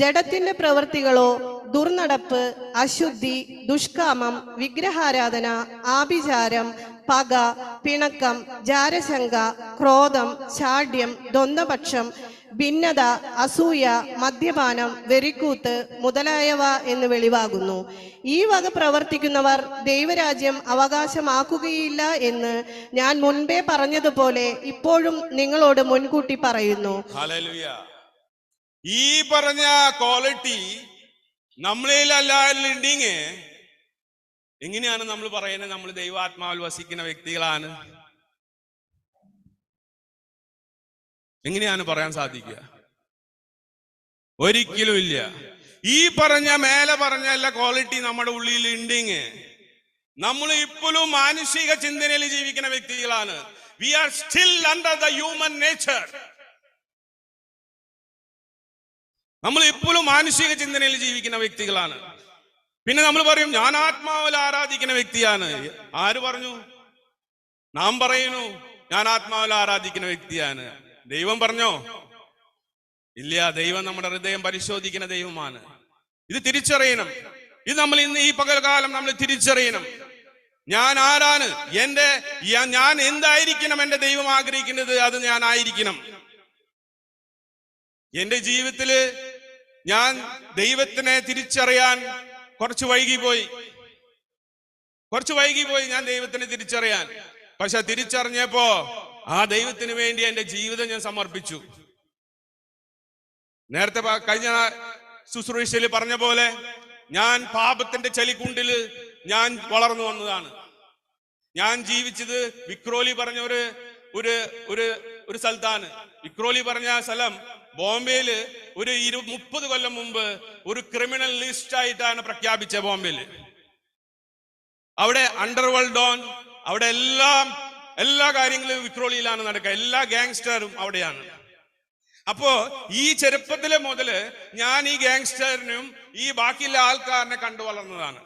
ജഡത്തിന്റെ പ്രവൃത്തികളോ ദുർനടപ്പ്, അശുദ്ധി, ദുഷ്കാമം, വിഗ്രഹാരാധന, ആഭിചാരം, പക, പിണക്കം, ജാരശങ്ക, ക്രോധം, ശാഠ്യം, ദ്വന്ദ്വപക്ഷം, ഭിന്നത, അസൂയ, മദ്യപാനം, വെറിക്കൂത്ത് മുതലായവ എന്ന് വെളിവാകുന്നു. ഈ വക പ്രവർത്തിക്കുന്നവർ ദൈവരാജ്യം അവകാശമാക്കുകയില്ല എന്ന് ഞാൻ മുൻപേ പറഞ്ഞതുപോലെ ഇപ്പോഴും നിങ്ങളോട് മുൻകൂട്ടി പറയുന്നു. ഹല്ലേലൂയ. ഈ പറഞ്ഞ ക്വാളിറ്റി നമ്മളിലെല്ലാവരിലുണ്ടെങ്കിൽ എങ്ങനെയാണ് നമ്മൾ പറയുന്നത് നമ്മൾ ദൈവാത്മാവിൽ വസിക്കുന്ന വ്യക്തികളാണ്? എങ്ങനെയാണ് പറയാൻ സാധിക്കുക? ഒരിക്കലും ഇല്ല. ഈ മേലെ പറഞ്ഞ എല്ലാ ക്വാളിറ്റി നമ്മുടെ ഉള്ളിൽ ഉണ്ടെങ്കിൽ നമ്മൾ ഇപ്പോഴും മാനുഷിക ചിന്തനയിൽ ജീവിക്കുന്ന വ്യക്തികളാണ്. We are still under the human nature. നമ്മൾ ഇപ്പോഴും മാനുഷിക ചിന്തനയിൽ ജീവിക്കുന്ന വ്യക്തികളാണ്. പിന്നെ നമ്മൾ പറയും ഞാൻ ആത്മാവിൽ ആരാധിക്കുന്ന വ്യക്തിയാണ്. ആര് പറഞ്ഞു? നാം പറയുന്നു ഞാൻ ആത്മാവിൽ ആരാധിക്കുന്ന വ്യക്തിയാണ്. ദൈവം പറഞ്ഞോ? ഇല്ല. ദൈവം നമ്മുടെ ഹൃദയം പരിശോധിക്കുന്ന ദൈവമാണ്. ഇത് തിരിച്ചറിയണം. ഇത് നമ്മൾ ഇന്ന് ഈ പകൽക്കാലം നമ്മൾ തിരിച്ചറിയണം. ഞാൻ ആരാണ്? ഞാൻ എന്തായിരിക്കണം എന്റെ ദൈവം ആഗ്രഹിക്കുന്നത് അത് ഞാൻ ആയിരിക്കണം. എന്റെ ജീവിതത്തില് ഞാൻ ദൈവത്തിനെ തിരിച്ചറിയാൻ കുറച്ച് വൈകിപ്പോയി ഞാൻ ദൈവത്തിനെ തിരിച്ചറിയാൻ. പക്ഷെ തിരിച്ചറിഞ്ഞപ്പോ ആ ദൈവത്തിന് വേണ്ടി എന്റെ ജീവിതം ഞാൻ സമർപ്പിച്ചു. നേരത്തെ കഴിഞ്ഞ ശുശ്രൂഷയിൽ പറഞ്ഞ പോലെ ഞാൻ പാപത്തിന്റെ ചലിക്കുണ്ടില് ഞാൻ വളർന്നു വന്നതാണ്. ഞാൻ ജീവിച്ചത് വിക്രോലി പറഞ്ഞ ഒരു സ്ഥലത്താണ്. വിക്രോലി പറഞ്ഞ സ്ഥലം ബോംബെയില് ഒരു 30 കൊല്ലം മുമ്പ് ഒരു ക്രിമിനൽ ലിസ്റ്റ് ആയിട്ടാണ് പ്രഖ്യാപിച്ചത്. ബോംബെയില് അവിടെ അണ്ടർവേൾഡ് ഡോൺ, അവിടെ എല്ലാ കാര്യങ്ങളും വിക്രോളിയിലാണ് നടക്കുക. എല്ലാ ഗാങ്സ്റ്ററും അവിടെയാണ്. അപ്പോ ഈ ചെറുപ്പത്തിലെ മുതല് ഞാൻ ഈ ഗാങ്സ്റ്ററിനും ഈ ബാക്കിയുള്ള ആൾക്കാരനെ കണ്ടു വളർന്നതാണ്.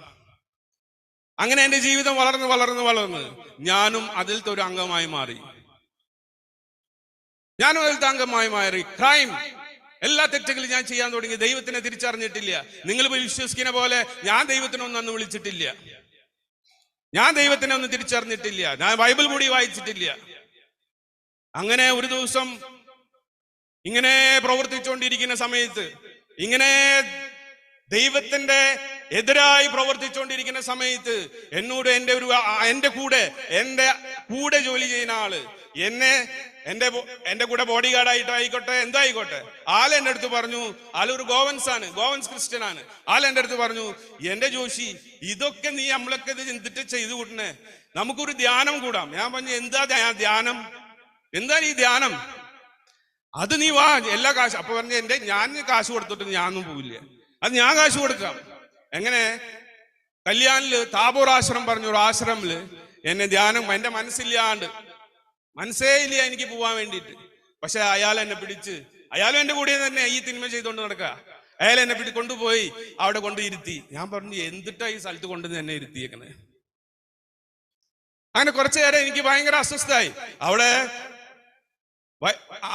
അങ്ങനെ എന്റെ ജീവിതം വളർന്ന് ഞാനും അതിലത്തെ ഒരു അംഗമായി മാറി. ക്രൈം, എല്ലാ തെറ്റുകളും ഞാൻ ചെയ്യാൻ തുടങ്ങി. ദൈവത്തിനെ തിരിച്ചറിഞ്ഞിട്ടില്ല. നിങ്ങൾ വിശ്വസിക്കുന്ന പോലെ ഞാൻ ദൈവത്തിനൊന്നും അന്ന് വിളിച്ചിട്ടില്ല. ഞാൻ ദൈവത്തിനെ ഒന്നും തിരിച്ചറിഞ്ഞിട്ടില്ല. ഞാൻ ബൈബിൾ കൂടി വായിച്ചിട്ടില്ല. അങ്ങനെ ഒരു ദിവസം ഇങ്ങനെ പ്രവർത്തിച്ചുകൊണ്ടിരിക്കുന്ന സമയത്ത്, ഇങ്ങനെ ദൈവത്തിന്റെ എതിരായി പ്രവർത്തിച്ചുകൊണ്ടിരിക്കുന്ന സമയത്ത് എന്നോട് എന്റെ കൂടെ ജോലി ചെയ്യുന്ന ആള് എന്റെ കൂടെ ബോഡി ഗാർഡായിട്ട് ആയിക്കോട്ടെ, എന്തായിക്കോട്ടെ, ആൾ എന്റെ അടുത്ത് പറഞ്ഞു, ആളൊരു ഗോവൻസ് ക്രിസ്ത്യൻ ആണ്. ആൾ എന്റെ അടുത്ത് പറഞ്ഞു, എന്റെ ജോഷി, ഇതൊക്കെ നീ നമ്മളൊക്കെ ഇത് എന്തിട്ട് ചെയ്തു കൂട്ടണേ, നമുക്കൊരു ധ്യാനം കൂടാം. ഞാൻ പറഞ്ഞു, എന്താ ധ്യാനം? എന്താ ഈ ധ്യാനം? അത് നീ വാ, എല്ലാ കാശ്. അപ്പൊ പറഞ്ഞു, ഞാൻ കാശ് കൊടുത്തിട്ട് ഞാനൊന്നും പോവില്ല, അത് ഞാൻ കാശ് കൊടുക്കാം. എങ്ങനെ? കല്യാണില് താബോർ ആശ്രമം പറഞ്ഞൊരു ആശ്രമില് എന്നെ ധ്യാനം, എന്റെ മനസ്സേ ഇല്ല എനിക്ക് പോവാൻ വേണ്ടിയിട്ട്. പക്ഷെ അയാൾ എന്നെ പിടിച്ച്, അയാളും എന്റെ കൂടെ തന്നെ ഈ തിന്മ ചെയ്തുകൊണ്ട് നടക്കുക. അയാൾ എന്നെ കൊണ്ടുപോയി അവിടെ കൊണ്ട് ഇരുത്തി. ഞാൻ പറഞ്ഞു, എന്തിട്ടാ ഈ സ്ഥലത്ത് കൊണ്ട് എന്നെ ഇരുത്തിയേക്കണേ? അങ്ങനെ കുറച്ചു നേരം എനിക്ക് ഭയങ്കര അസ്വസ്ഥമായി. അവിടെ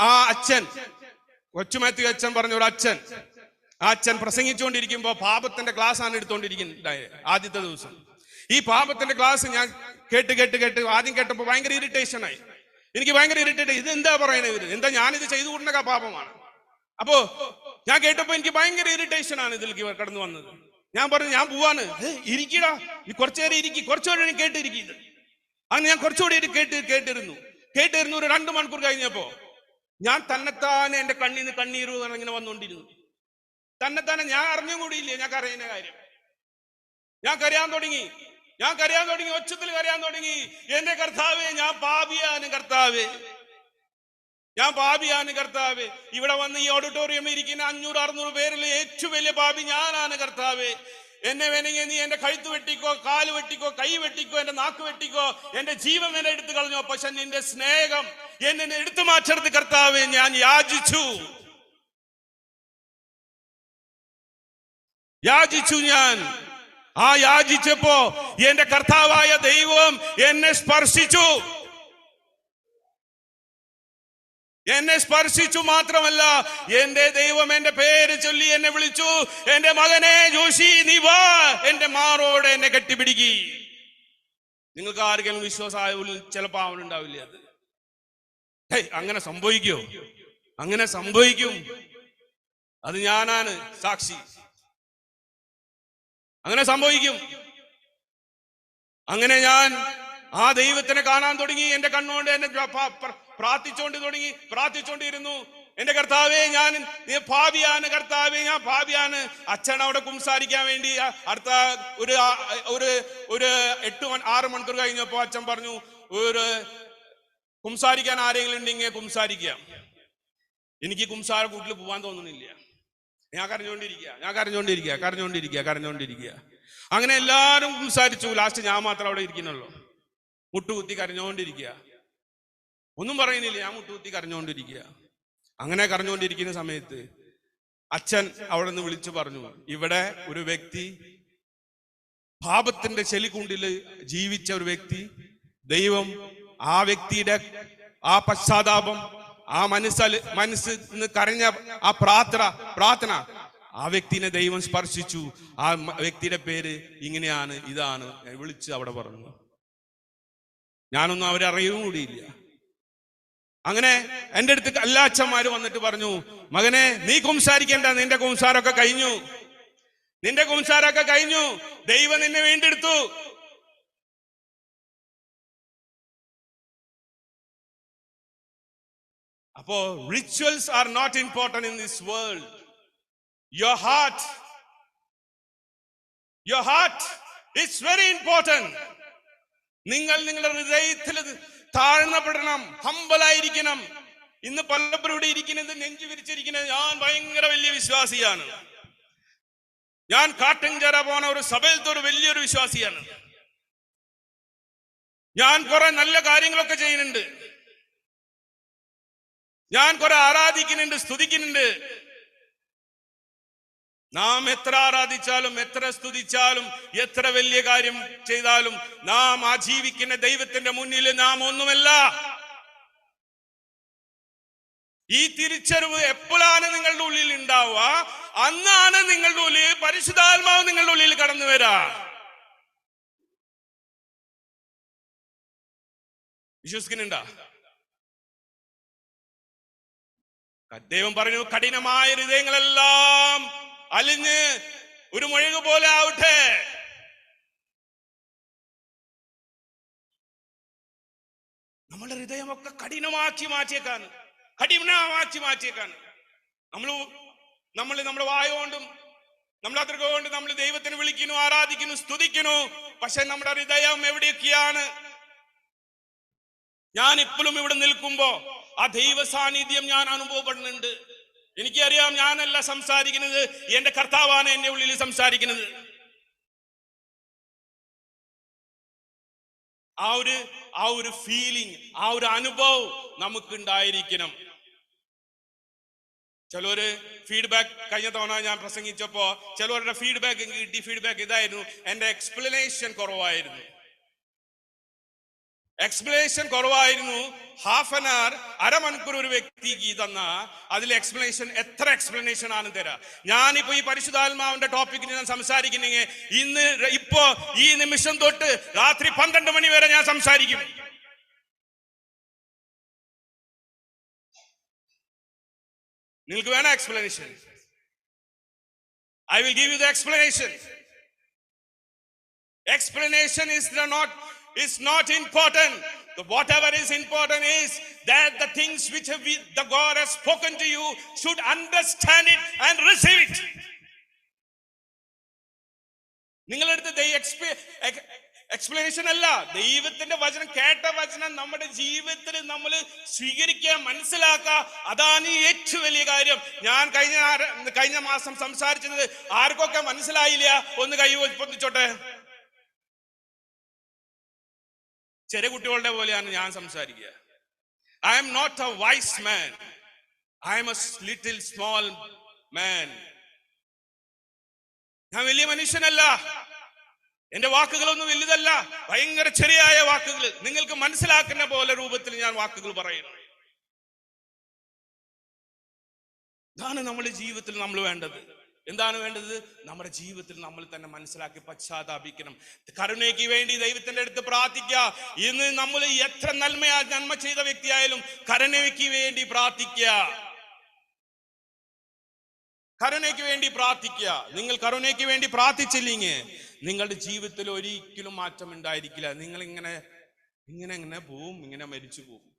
ആ അച്ഛൻ, കൊച്ചുമാത്യു അച്ഛൻ പറഞ്ഞ ഒരു അച്ഛൻ, ആ അച്ഛൻ പ്രസംഗിച്ചുകൊണ്ടിരിക്കുമ്പോ പാപത്തിന്റെ ക്ലാസ് ആണ് എടുത്തുകൊണ്ടിരിക്കുന്നത്. ആദ്യത്തെ ദിവസം ഈ പാപത്തിന്റെ ക്ലാസ് ഞാൻ കേട്ട് ആദ്യം കേട്ടപ്പോ ഭയങ്കര ഇറിറ്റേഷനായി. എനിക്ക് ഭയങ്കര ഇറിറ്റേറ്റ്. ഇത് എന്താ പറയുന്നത്? ഇവര് എന്താ, ഞാനിത് ചെയ്തു കൂട്ടുന്ന പാപമാണ്. അപ്പോ ഞാൻ കേട്ടപ്പോ എനിക്ക് ഭയങ്കര ഇറിറ്റേഷൻ ആണ് ഇതിലേക്ക് കടന്നു വന്നത്. ഞാൻ പറഞ്ഞു, ഞാൻ പോവാണ്. ഇരിക്കടാ, ഈ കുറച്ചു നേരം ഇരിക്കും, കുറച്ചുകൂടെ കേട്ടിരിക്കും. അങ്ങനെ ഞാൻ കുറച്ചുകൂടി കേട്ടിരുന്നു. ഒരു 2 മണിക്കൂർ കഴിഞ്ഞപ്പോ ഞാൻ തന്നെത്താനെ എന്റെ കണ്ണീന്ന് കണ്ണീര് ഇങ്ങനെ വന്നുകൊണ്ടിരുന്നു. തന്നെത്താനെ ഞാൻ അറിഞ്ഞും കൂടിയില്ലേ ഞാൻ കരയുന്ന കാര്യം. ഞാൻ കരയാൻ തുടങ്ങി, ഒച്ചത്തിൽ കരയാൻ തുടങ്ങി. എന്റെ കർത്താവേ, ഞാൻ പാപിയാണ് കർത്താവേ. ഇവിടെ വന്ന് ഈ ഓഡിറ്റോറിയം ഇരിക്കുന്ന 500-600 പേരിൽ ഏറ്റവും വലിയ പാപി ഞാനാണ് കർത്താവേ. എന്നെ വേണമെങ്കിൽ നീ എന്റെ കഴുത്ത് വെട്ടിക്കോ, കാല് വെട്ടിക്കോ, കൈ വെട്ടിക്കോ, എന്റെ നാക്ക് വെട്ടിക്കോ, എന്റെ ജീവൻ എന്നെ എടുത്തു കളഞ്ഞോ. പക്ഷെ നിന്റെ സ്നേഹം എന്നെ എടുത്തു മാറ്റരുത് കർത്താവേ. ഞാൻ യാചിച്ചു. ഞാൻ യാചിച്ചപ്പോ എന്റെ കർത്താവായ ദൈവം എന്നെ സ്പർശിച്ചു മാത്രമല്ല, എന്റെ ദൈവം എന്റെ പേര് ചൊല്ലി എന്നെ വിളിച്ചു. എന്റെ മകനെ ജോഷി, നീ വാ, എന്റെ മാറോടെ എന്നെ കെട്ടിപ്പിടിക്കി. നിങ്ങൾക്ക് ആർക്കെങ്കിലും വിശ്വാസമായ ചിലപ്പോ അവനുണ്ടാവില്ല അത്. അങ്ങനെ സംഭവിക്കോ? അങ്ങനെ സംഭവിക്കും. അത് ഞാനാണ് സാക്ഷി. അങ്ങനെ സംഭവിക്കും. അങ്ങനെ ഞാൻ ആ ദൈവത്തിനെ കാണാൻ തുടങ്ങി. എന്റെ കണ്ണുകൊണ്ട് എന്നെ പ്രാർത്ഥിച്ചോണ്ടിരുന്നു. എന്റെ കർത്താവേ, ഞാൻ പാപിയാണ് കർത്താവേ, ഞാൻ പാപിയാണ്. അച്ഛൻ അവിടെ കുംസാരിക്കാൻ വേണ്ടി അടുത്ത ഒരു 8-6 മണിക്കൂർ കഴിഞ്ഞപ്പോ അച്ഛൻ പറഞ്ഞു, കുംസാരിക്കാൻ ആരെങ്കിലും ഉണ്ടെങ്കിൽ കുംസാരിക്കാം. എനിക്ക് കുംസാര കൂട്ടിൽ പോവാൻ തോന്നുന്നില്ല. ഞാൻ കരഞ്ഞോണ്ടിരിക്കുക. അങ്ങനെ എല്ലാരും സംസാരിച്ചു. ലാസ്റ്റ് ഞാൻ മാത്രം അവിടെ ഇരിക്കുന്നുള്ളൂ, മുട്ടുകുത്തി കരഞ്ഞോണ്ടിരിക്കുക. ഒന്നും പറയുന്നില്ല, ഞാൻ മുട്ടുകുത്തി കരഞ്ഞോണ്ടിരിക്കുക. അങ്ങനെ കരഞ്ഞോണ്ടിരിക്കുന്ന സമയത്ത് അച്ഛൻ അവിടെ നിന്ന് വിളിച്ചു പറഞ്ഞു, ഇവിടെ ഒരു വ്യക്തി, പാപത്തിന്റെ ചെളിക്കുണ്ടില് ജീവിച്ച ഒരു വ്യക്തി, ദൈവം ആ വ്യക്തിയുടെ ആ പശ്ചാത്താപം, ആ മനസ്സിന് കരഞ്ഞ ആ പ്രാർത്ഥന ആ വ്യക്തിനെ ദൈവം സ്പർശിച്ചു. ആ വ്യക്തിയുടെ പേര് ഇങ്ങനെയാണ്, ഇതാണ് വിളിച്ച് അവിടെ പറഞ്ഞു. ഞാനൊന്നും അവരെ അറിയും കൂടിയില്ല. അങ്ങനെ എൻ്റെ അടുത്ത് എല്ലാ അച്ഛന്മാരും വന്നിട്ട് പറഞ്ഞു, മകനെ നീ കുംസാരിക്കേണ്ട, നിന്റെ കുംസാരൊക്കെ കഴിഞ്ഞു, നിന്റെ കുംസാരൊക്കെ കഴിഞ്ഞു, ദൈവം നിന്നെ വീണ്ടെടുത്തു. അപ്പോ rituals are not important in this world. Your heart it's very important. നിങ്ങൾ നിങ്ങളുടെ ഹൃദയത്തിൽ താഴ്ന്നപ്പെടണം, ഹംബലായിരിക്കണം. ഇന്ന് പലപ്പോഴും ഇവിടെ ഇരിക്കുന്നത്, നെഞ്ചു വിരിച്ചിരിക്കുന്നത്, ഞാൻ ഭയങ്കര വലിയ വിശ്വാസിയാണ്, ഞാൻ കാട്ടിൻചേര പോണ ഒരു സഭയിലത്തെ ഒരു വലിയൊരു വിശ്വാസിയാണ്, ഞാൻ കുറെ നല്ല കാര്യങ്ങളൊക്കെ ചെയ്യുന്നുണ്ട്, ഞാൻ കുറെ ആരാധിക്കുന്നുണ്ട്, സ്തുതിക്കുന്നുണ്ട്. നാം എത്ര ആരാധിച്ചാലും, എത്ര സ്തുതിച്ചാലും, എത്ര വലിയ കാര്യം ചെയ്താലും, നാം ആ ജീവിക്കുന്ന ദൈവത്തിന്റെ മുന്നിൽ നാം ഒന്നുമല്ല. ഈ തിരിച്ചറിവ് എപ്പോഴാണ് നിങ്ങളുടെ ഉള്ളിൽ ഉണ്ടാവുക? അന്നാണ് നിങ്ങളുടെ ഉള്ളിൽ പരിശുദ്ധാത്മാവ് നിങ്ങളുടെ ഉള്ളിൽ കടന്നു വരാ. വിശ്വസിക്കുന്നുണ്ടാ? ദൈവം പറഞ്ഞു, കഠിനമായ ഹൃദയങ്ങളെല്ലാം അലിഞ്ഞ് ഒരു മുഴക് പോലെ ആവട്ടെ. നമ്മുടെ ഹൃദയമൊക്കെ കഠിനമാക്കി മാറ്റിയേക്കാൻ. നമ്മൾ നമ്മുടെ വായ കൊണ്ടും നമ്മൾ അത്ര കൊണ്ട് നമ്മൾ ദൈവത്തിന് വിളിക്കുന്നു, ആരാധിക്കുന്നു, സ്തുതിക്കുന്നു. പക്ഷെ നമ്മുടെ ഹൃദയം എവിടെയൊക്കെയാണ്? ഞാൻ ഇപ്പോഴും ഇവിടെ നിൽക്കുമ്പോ ആ ദൈവ സാന്നിധ്യം ഞാൻ അനുഭവപ്പെടുന്നുണ്ട്. എനിക്കറിയാം, ഞാനല്ല സംസാരിക്കുന്നത്, എന്റെ കർത്താവാണ് എന്റെ ഉള്ളിൽ സംസാരിക്കുന്നത്. ആ ഒരു ഫീലിംഗ്, ആ ഒരു അനുഭവം നമുക്ക് ഉണ്ടായിരിക്കണം. ചിലര് ഫീഡ്ബാക്ക്, കഴിഞ്ഞ തവണ ഞാൻ പ്രസംഗിച്ചപ്പോ ചിലവരുടെ ഫീഡ്ബാക്ക് കിട്ടി. ഫീഡ്ബാക്ക് ഇതായിരുന്നു, എന്റെ എക്സ്പ്ലനേഷൻ കുറവായിരുന്നു. ഹാഫ് ആൻ അവർ, അരമണിക്കൂർ ഒരു വ്യക്തിക്ക് തന്ന അതിൽ എക്സ്പ്ലനേഷൻ, എത്ര എക്സ്പ്ലനേഷൻ ആണ് തരാ? ഞാനിപ്പോ ഈ പരിശുദ്ധാത്മാവിന്റെ ടോപ്പിക്കിന് ഞാൻ സംസാരിക്കുന്നെങ്കിൽ ഇപ്പോ ഈ നിമിഷം തൊട്ട് രാത്രി 12 മണി വരെ ഞാൻ സംസാരിക്കും. നിങ്ങൾക്ക് വേണം explanation? I will give you the explanation. Explanation is not important. Whatever is important is that the things which the God has spoken to you should understand it and receive it. നിങ്ങളെടുത്ത് explanation അല്ല, ദൈവത്തിന്റെ വചനം, കേട്ട വചനം നമ്മുടെ ജീവിതത്തിൽ നമ്മൾ സ്വീകരിക്കുക, മനസ്സിലാക്കുക. അതാണ് ഏറ്റവും വലിയ കാര്യം. ഞാൻ കഴിഞ്ഞ മാസം സംസാരിച്ചത് ആർക്കൊക്കെ മനസ്സിലായില്ല ഒന്ന് കൈ പൊന്തിച്ചോട്ടെ. ചെറിയ കുട്ടികളുടെ പോലെയാണ് ഞാൻ സംസാരിക്കുക. I am not a wise man. I am a little small man. ഞാൻ വലിയ മനുഷ്യനല്ല, എന്റെ വാക്കുകളൊന്നും വലുതല്ല, ഭയങ്കര ചെറിയായ വാക്കുകൾ, നിങ്ങൾക്ക് മനസ്സിലാക്കുന്ന പോലെ രൂപത്തിൽ ഞാൻ വാക്കുകൾ പറയുന്നു. ഇതാണ് നമ്മുടെ ജീവിതത്തിൽ നമ്മൾ വേണ്ടത്. എന്താണ് വേണ്ടത്? നമ്മുടെ ജീവിതത്തിൽ നമ്മൾ തന്നെ മനസ്സിലാക്കി പശ്ചാത്താപിക്കണം. കരുണയ്ക്ക് വേണ്ടി ദൈവത്തിന്റെ അടുത്ത് പ്രാർത്ഥിക്കുക. ഇന്ന് നമ്മൾ എത്ര നന്മ ചെയ്ത വ്യക്തിയായാലും കരുണയ്ക്ക് വേണ്ടി പ്രാർത്ഥിക്കുക. കരുണയ്ക്ക് വേണ്ടി പ്രാർത്ഥിക്കുക. നിങ്ങൾ കരുണയ്ക്ക് വേണ്ടി പ്രാർത്ഥിച്ചില്ലെങ്കിൽ നിങ്ങളുടെ ജീവിതത്തിൽ ഒരിക്കലും മാറ്റം ഉണ്ടായിരിക്കില്ല. നിങ്ങൾ ഇങ്ങനെ പോവും, ഇങ്ങനെ മരിച്ചു പോകും.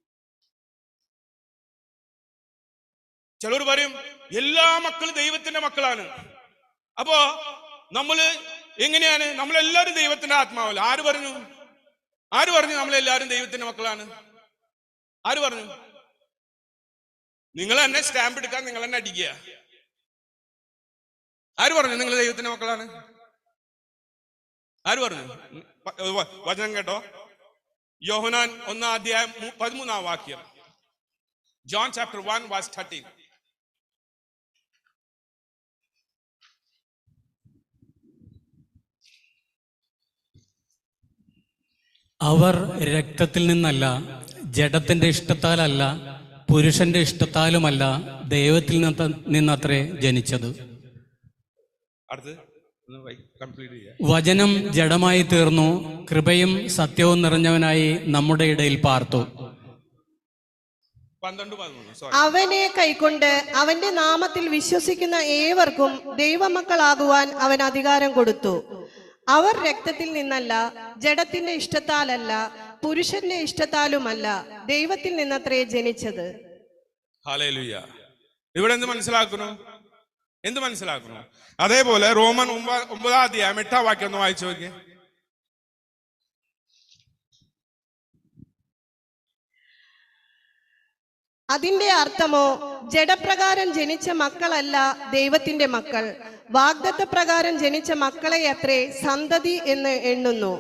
ചിലർ പറയും എല്ലാ മക്കളും ദൈവത്തിന്റെ മക്കളാണ്. അപ്പോ നമ്മള് എങ്ങനെയാണ്? നമ്മളെല്ലാവരും ദൈവത്തിന്റെ ആത്മാവല്ല. ആര് പറഞ്ഞു നമ്മളെല്ലാവരും ദൈവത്തിന്റെ മക്കളാണ്? ആര് പറഞ്ഞു? നിങ്ങൾ തന്നെ സ്റ്റാമ്പ് എടുക്കാൻ, നിങ്ങൾ തന്നെ അടിക്കുക. ആര് പറഞ്ഞു നിങ്ങൾ ദൈവത്തിന്റെ മക്കളാണ്? ആര് പറഞ്ഞു? വചനം കേട്ടോ, യോഹന്നാൻ 1:13 John chapter 1 verse 13. അവർ രക്തത്തിൽ നിന്നല്ല, ജഡത്തിന്റെ ഇഷ്ടത്താലല്ല, പുരുഷന്റെ ഇഷ്ടത്താലുമല്ല, ദൈവത്തിൽ നിന്നത്രേ ജനിച്ചത്. വചനം ജഡമായി തീർന്നു, കൃപയും സത്യവും നിറഞ്ഞവനായി നമ്മുടെ ഇടയിൽ പാർത്തു. 12-13 അവനെ കൈക്കൊണ്ട് അവന്റെ നാമത്തിൽ വിശ്വസിക്കുന്ന ഏവർക്കും ദൈവമക്കളാകുവാൻ അവൻ അധികാരം കൊടുത്തു. അവർ രക്തത്തിൽ നിന്നല്ല, ജഡത്തിന്റെ ഇഷ്ടത്താലല്ല, പുരുഷന്റെ ഇഷ്ടത്താലുമല്ല, ദൈവത്തിൽ നിന്നത്രേ ജനിച്ചത്. ഹല്ലേലൂയ. ഇവിടെ എന്ത് മനസ്സിലാക്കുന്നു? അതേപോലെ റോമൻ 9-ാം അധ്യായം 8-ാം വാക്യം ഒന്ന് വായിച്ചു നോക്കിയേ. അതിന്റെ അർത്ഥമോ, ജഡപ്രകാരം ജനിച്ച മക്കളല്ല ദൈവത്തിന്റെ മക്കൾ, വാഗ്ദത്ത പ്രകാരം ജനിച്ച മക്കളെ അത്രേ സന്തതി എന്ന് എണ്ണുന്നു.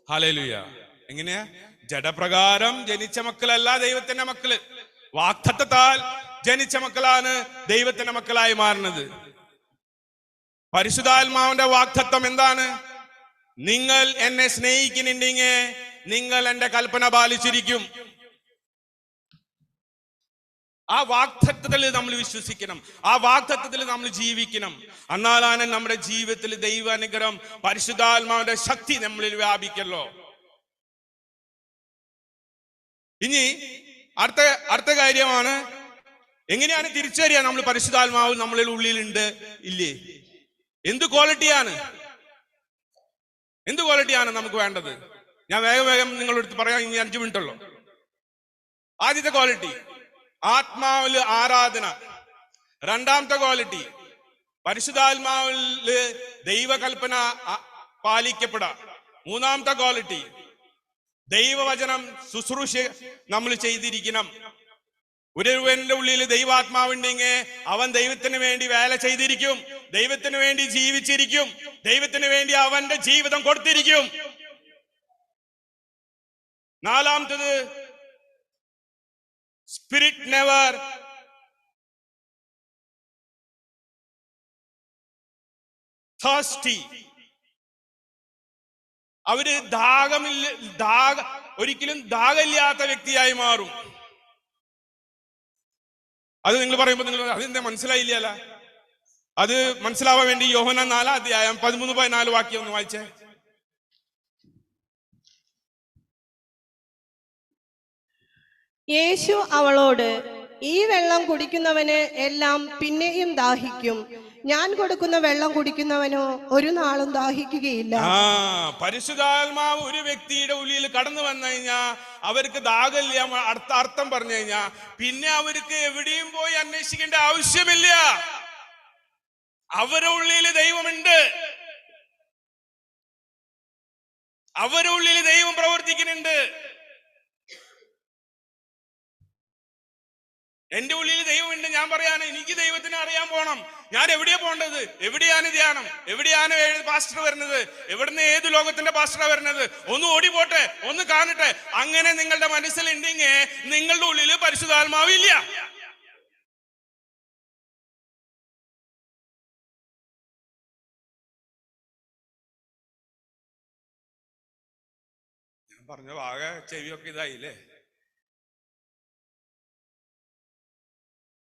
ഹല്ലേലൂയ. എങ്ങനെയാ? ജഡപ്രകാരം ജനിച്ച മക്കളല്ല ദൈവത്തിന്റെ മക്കള്, വാഗ്ദത്തത്താൽ ജനിച്ച മക്കളാണ് ദൈവത്തിന്റെ മക്കളായി മാറുന്നത്. പരിശുദ്ധാത്മാവിന്റെ വാഗ്ദത്തം എന്താണ്? നിങ്ങൾ എന്നെ സ്നേഹിക്കുന്നുണ്ടെങ്കിൽ നിങ്ങൾ എന്റെ കൽപ്പന പാലിച്ചിരിക്കും. ആ വാഗ്ദത്തത്തിൽ നമ്മൾ വിശ്വസിക്കണം, ആ വാഗ്ദത്തത്തിൽ നമ്മൾ ജീവിക്കണം. എന്നാലാണ് നമ്മുടെ ജീവിതത്തിൽ ദൈവ അനുഗ്രഹം, പരിശുദ്ധാത്മാവിന്റെ ശക്തി നമ്മളിൽ വ്യാപിക്കല്ലോ. ഇനി അടുത്ത കാര്യമാണ്, എങ്ങനെയാണ് തിരിച്ചറിയാൻ നമ്മൾ പരിശുദ്ധാത്മാവ് നമ്മളിൽ ഉള്ളിലുണ്ട് ഇല്ലേ? എന്ത് ക്വാളിറ്റിയാണ് നമുക്ക് വേണ്ടത്? ഞാൻ വേഗം നിങ്ങളുടെ അടുത്ത് പറയാം, ഇനി 5 മിനിറ്റ് ഉള്ളൂ. ആദ്യത്തെ ക്വാളിറ്റി ആത്മാവില് ആരാധന. രണ്ടാമത്തെ ക്വാളിറ്റി പരിശുദ്ധാത്മാവില് ദൈവകൽപ്പന പാലിക്കപ്പെടാം. മൂന്നാമത്തെ ക്വാളിറ്റി ദൈവവചനം ശുശ്രൂഷ നമ്മൾ ചെയ്തിരിക്കണം. ഒരുവന്റെ ഉള്ളിൽ ദൈവാത്മാവുണ്ടെങ്കിൽ അവൻ ദൈവത്തിന് വേണ്ടി വേല ചെയ്തിരിക്കും, ദൈവത്തിന് വേണ്ടി ജീവിച്ചിരിക്കും, ദൈവത്തിന് വേണ്ടി അവന്റെ ജീവിതം കൊടുത്തിരിക്കും. നാലാമത്തത് സ്പിരിറ്റ് നെവർ thirsty. അവര് ഒരിക്കലും ദാഹമില്ലാത്ത വ്യക്തിയായി മാറും. അത് നിങ്ങൾ പറയുമ്പോൾ നിങ്ങൾ അതെന്താ മനസ്സിലായില്ല? അത് മനസ്സിലാവാൻ വേണ്ടി യോഹന്നാൻ 4-ാം അധ്യായം 13-14 വാക്യം ഒന്ന് വായിച്ചേ. യേശു അവളോട്, ഈ വെള്ളം കുടിക്കുന്നവന് എല്ലാം പിന്നെയും ദാഹിക്കും, ഞാൻ കൊടുക്കുന്ന വെള്ളം കുടിക്കുന്നവനോ ഒരു നാളും ദാഹിക്കുകയില്ല. പരിശുദ്ധാത്മാവ് ഒരു വ്യക്തിയുടെ ഉള്ളിൽ കടന്നു വന്നു കഴിഞ്ഞാൽ അവർക്ക് ദാഹമില്ല. അടുത്ത അർത്ഥം പറഞ്ഞു കഴിഞ്ഞാൽ പിന്നെ അവർക്ക് എവിടെയും പോയി അന്വേഷിക്കേണ്ട ആവശ്യമില്ല. അവരുടെ ഉള്ളിൽ ദൈവമുണ്ട്, അവരുടെ ഉള്ളിൽ ദൈവം പ്രവർത്തിക്കുന്നുണ്ട്. എന്റെ ഉള്ളിൽ ദൈവമുണ്ട്. ഞാൻ പറയാണ്, എനിക്ക് ദൈവത്തിനെ അറിയാൻ പോണം. ഞാൻ എവിടെയാ പോണ്ടത്? എവിടെയാണ് ധ്യാനം? എവിടെയാണ് പാസ്റ്റർ വരുന്നത്? എവിടുന്ന് ഏത് ലോകത്തിന്റെ പാസ്റ്ററാ വരുന്നത്? ഒന്ന് ഓടിപ്പോട്ടെ, ഒന്ന് കാണട്ടെ. അങ്ങനെ നിങ്ങളുടെ മനസ്സിലുണ്ടെങ്കിൽ നിങ്ങളുടെ ഉള്ളിൽ പരിശുദ്ധാത്മാവില്ല. ഞാൻ പറഞ്ഞ ആകെ ചെവിയൊക്കെ ഇതായില്ലേ?